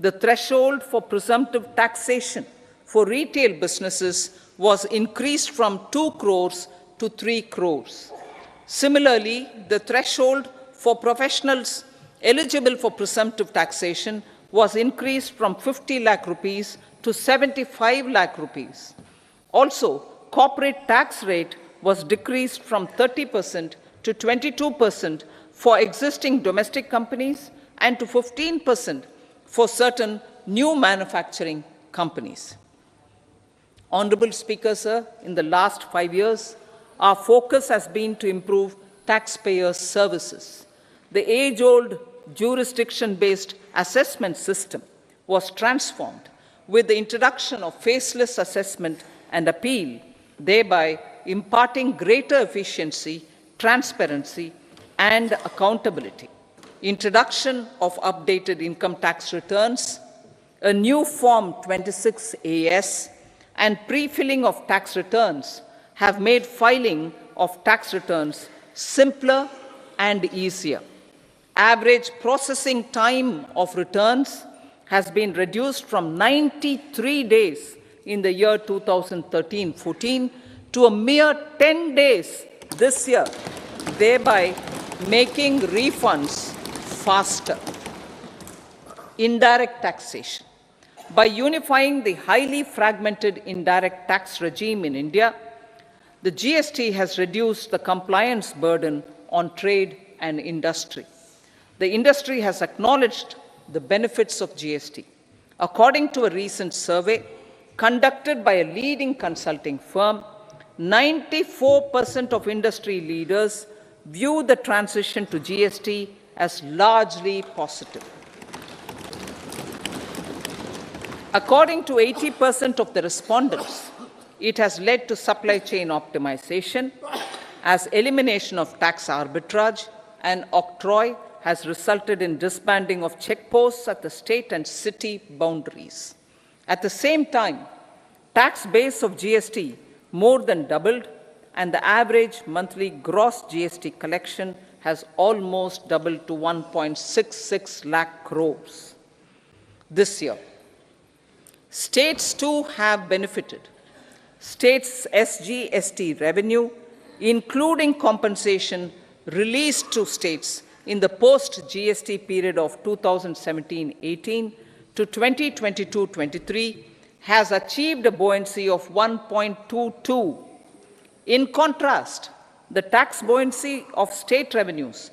The threshold for presumptive taxation for retail businesses was increased from 2 crores to 3 crores. Similarly, the threshold for professionals eligible for presumptive taxation was increased from 50 lakh rupees to 75 lakh rupees. Also, corporate tax rate was decreased from 30% to 22% for existing domestic companies and to 15% for certain new manufacturing companies. Honourable Speaker, sir, in the last 5 years, our focus has been to improve taxpayer services. The age-old jurisdiction-based assessment system was transformed with the introduction of faceless assessment and appeal, thereby imparting greater efficiency, transparency, and accountability. Introduction of updated income tax returns, a new Form 26AS, and pre-filling of tax returns have made filing of tax returns simpler and easier. Average processing time of returns has been reduced from 93 days in the year 2013-14 to a mere 10 days this year, thereby making refunds faster. Indirect taxation. By unifying the highly fragmented indirect tax regime in India, the GST has reduced the compliance burden on trade and industry. The industry has acknowledged the benefits of GST. According to a recent survey conducted by a leading consulting firm, 94% of industry leaders view the transition to GST as largely positive. According to 80% of the respondents, it has led to supply chain optimization, as elimination of tax arbitrage and octroi has resulted in disbanding of checkposts at the state and city boundaries. At the same time, tax base of GST more than doubled, and the average monthly gross GST collection has almost doubled to 1.66 lakh crores this year. States too have benefited. States' SGST revenue, including compensation released to states in the post-GST period of 2017-18 to 2022-23, has achieved a buoyancy of 1.22. In contrast, the tax buoyancy of state revenues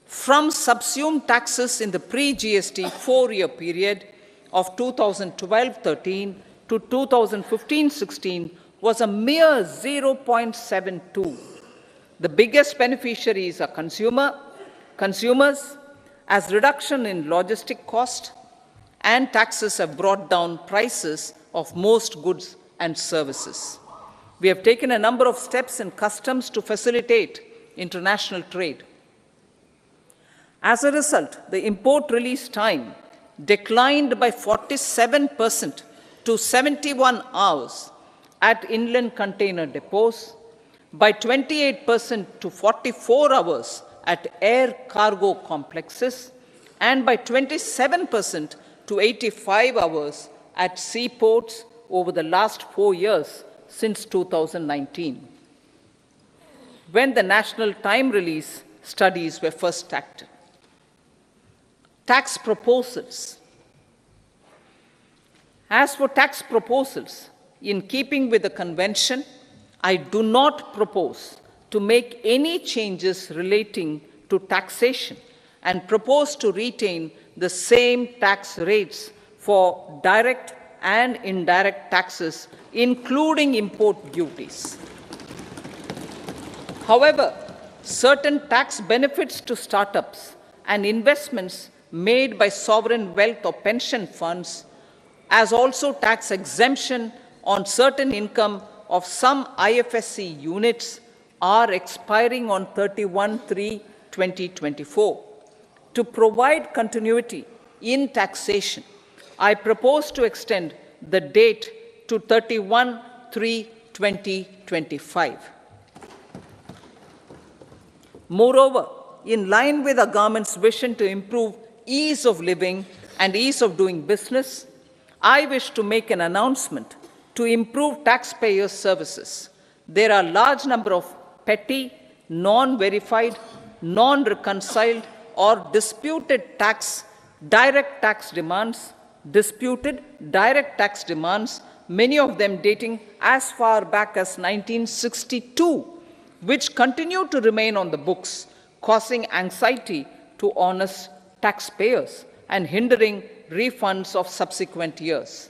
from subsumed taxes in the pre-GST 4-year period of 2012-13 to 2015-16 was a mere 0.72. The biggest beneficiaries are consumers, as reduction in logistic cost and taxes have brought down prices of most goods and services. We have taken a number of steps in customs to facilitate international trade. As a result, the import release time declined by 47% to 71 hours at inland container depots, by 28% to 44 hours at air cargo complexes, and by 27% to 85 hours at seaports over the last 4 years since 2019, when the national time release studies were first started. Tax proposals. As for tax proposals, in keeping with the convention, I do not propose to make any changes relating to taxation and propose to retain the same tax rates for direct and indirect taxes, including import duties. However, certain tax benefits to startups and investments made by sovereign wealth or pension funds, as also tax exemption on certain income of some IFSC units, are expiring on 31/3/2024. To provide continuity in taxation, I propose to extend the date to 31/3/2025. Moreover, in line with our government's vision to improve ease of living and ease of doing business, I wish to make an announcement to improve taxpayers' services. There are a large number of petty, non-verified, non-reconciled, or disputed direct tax demands, many of them dating as far back as 1962, which continue to remain on the books, causing anxiety to honest taxpayers and hindering refunds of subsequent years.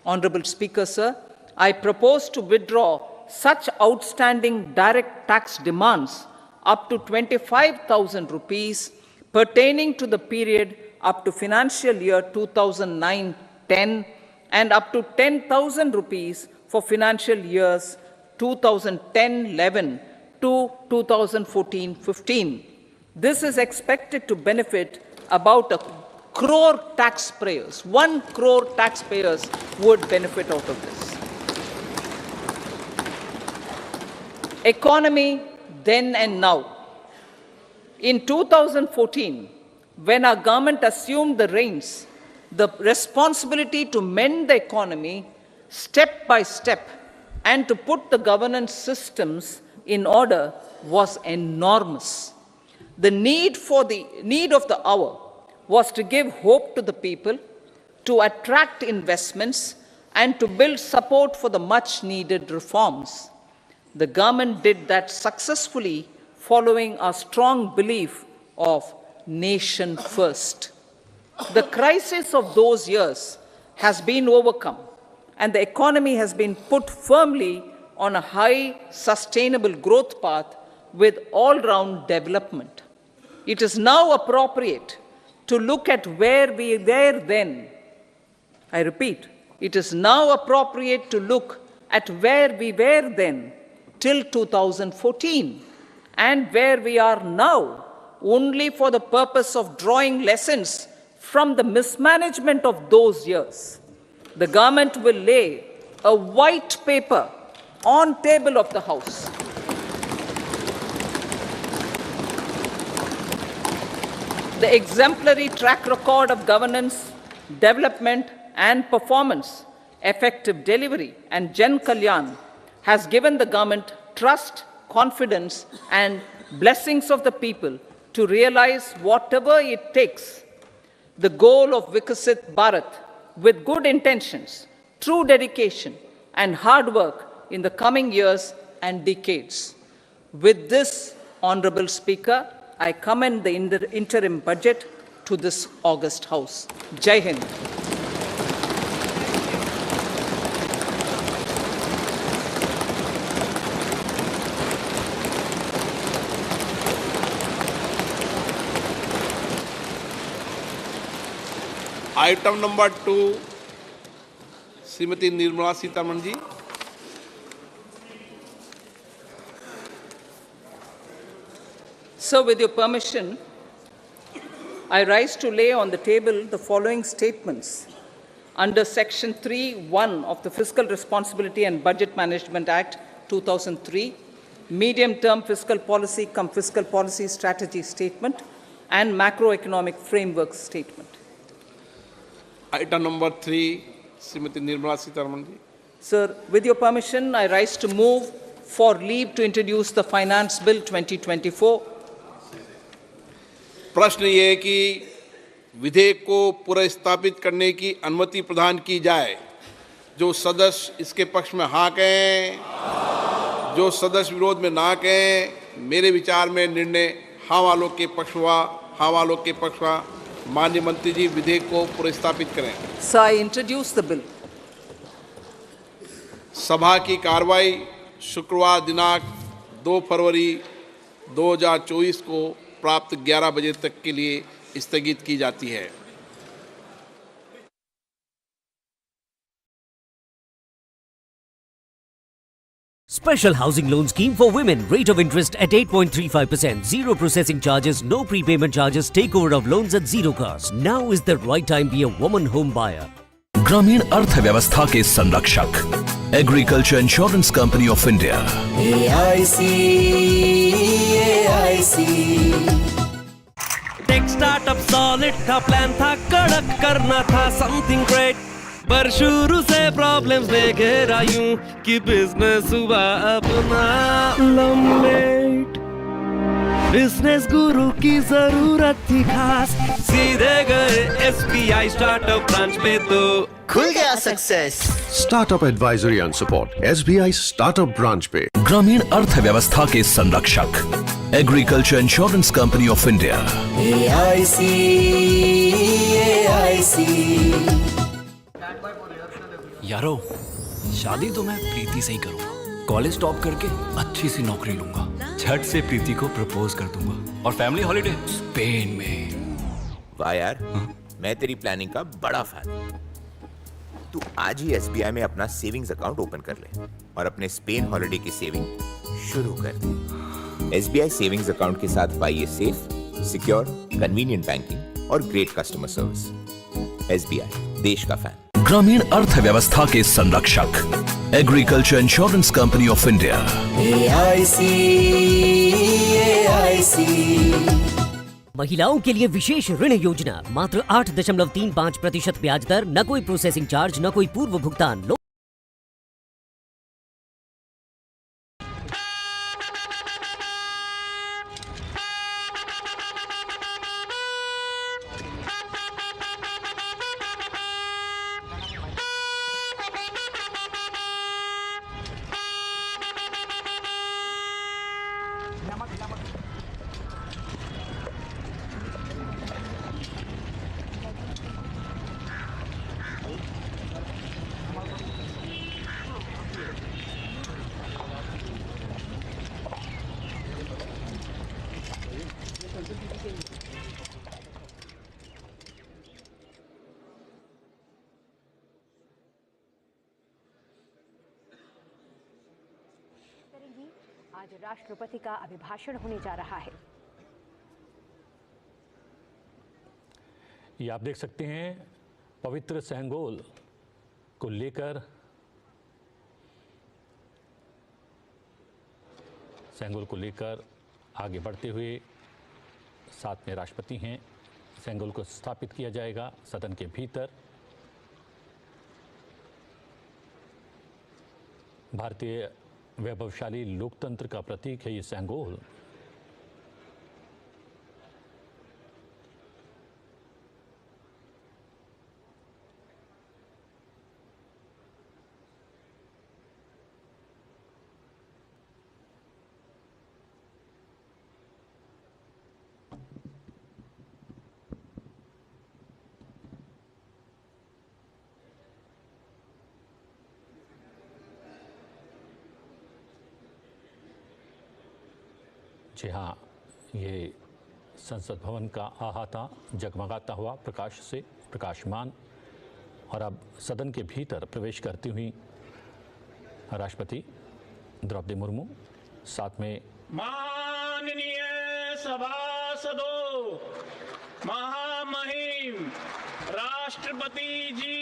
Honorable Speaker, sir, I propose to withdraw such outstanding direct tax demands up to 25,000 rupees pertaining to the period up to financial year 2009-10 and up to 10,000 rupees for financial years 2010-11 to 2014-15. This is expected to benefit about 1 crore taxpayers. 1 crore taxpayers would benefit out of this. Economy then and now. In 2014, when our government assumed the reins, the responsibility to mend the economy step by step and to put the governance systems in order was enormous. The need of the hour was to give hope to the people, to attract investments, and to build support for the much-needed reforms. The government did that successfully, following a strong belief of nation first. The crisis of those years has been overcome, and the economy has been put firmly on a high, sustainable growth path with all-round development. It is now appropriate to look at where we were then. I repeat, it is now appropriate to look at where we were then till 2014 and where we are now, only for the purpose of drawing lessons from the mismanagement of those years. The government will lay a white paper on table of the House. The exemplary track record of governance, development, and performance, effective delivery, and Jan Kalyan has given the government trust, confidence, and blessings of the people to realize whatever it takes, the goal of Vikasit Bharat, with good intentions, true dedication, and hard work in the coming years and decades. With this, Honorable Speaker, I commend the interim budget to this august House. Jai Hind. Item number 2 Shrimati Nirmala Sitharaman ji. So, with your permission, I rise to lay on the table the following statements under Section 3(1) of the Fiscal Responsibility and Budget Management Act 2003, Medium-Term Fiscal Policy cum Fiscal Policy Strategy Statement and Macroeconomic Framework Statement. Item number 3 Shrimati Nirmala Sitharaman ji. Sir, with your permission, I rise to move for leave to introduce the Finance Bill 2024. प्रश्न ये है कि विधेयक को पुनर्स्थापित करने की अनुमति प्रदान की जाए। जो सदस्य इसके पक्ष में हाँ कहें, जो सदस्य विरोध में ना कहें। मेरे विचार में निर्णय हाँ वालों के पक्ष हुआ। हाँ वालों के पक्ष हुआ। माननीय मंत्री जी विधेयक को पुनर्स्थापित करें। Sir, I introduce the bill. सभा की कार्रवाई शुक्रवार दिनांक 2 फरवरी 2024 को प्राप्त 11 बजे तक के लिए स्थगित की जाती है। Special housing loan scheme for women. Rate of interest at 8.35%. Zero processing charges, no prepayment charges. Takeover of loans at zero cost. Now is the right time to be a woman home buyer. ग्रामीण अर्थव्यवस्था के संरक्षक agriculture insurance company of India. Tech startup solid था, plan था कड़क, करना था something great, पर शुरू से प्रॉब्लम्स ने घेरा यूं कि बिजनेस हुआ अपना लम्बेट। बिजनेस गुरु की जरूरत थी खास, सीधे गए SBI स्टार्टअप ब्रांच पे तो खुल गया success. Startup advisory and support SBI startup branch पे। ग्रामीण अर्थव्यवस्था के संरक्षक agriculture insurance company of India. यारो, शादी तो मैं प्रीति से ही करूंगा। कॉलेज टॉप करके अच्छी सी नौकरी लूंगा, झट से प्रीति को प्रपोज कर दूंगा और फैमिली हॉलिडे स्पेन में। वाह यार, मैं तेरी प्लानिंग का बड़ा फैन। तू आज ही SBI में अपना सेविंग्स अकाउंट ओपन कर ले और अपने स्पेन हॉलिडे की सेविंग शुरू कर दे। SBI सेविंग्स अकाउंट के साथ पाइए सेफ, सिक्योर, कन्वीनियंट बैंकिंग और ग्रेट कस्टमर सर्विस। SBI, देश का फैन। ग्रामीण अर्थव्यवस्था के संरक्षक agriculture insurance company of India. महिलाओं के लिए विशेष ऋण योजना। मात्र 8.35% ब्याज दर, न कोई प्रोसेसिंग चार्ज, न कोई पूर्व भुगतान। आज राष्ट्रपति का अभिभाषण होने जा रहा है। ये आप देख सकते हैं पवित्र सेंगोल को लेकर आगे बढ़ते हुए साथ में राष्ट्रपति हैं। सेंगोल को स्थापित किया जाएगा सदन के भीतर। भारतीय वैभवशाली लोकतंत्र का प्रतीक है ये सेंगोल। जी हाँ, ये संसद भवन का अहाता जगमगाता हुआ प्रकाश से प्रकाशमान। और अब सदन के भीतर प्रवेश करती हुई राष्ट्रपति द्रौपदी मुर्मू, साथ में माननीय सभासदों, महामहिम राष्ट्रपति जी,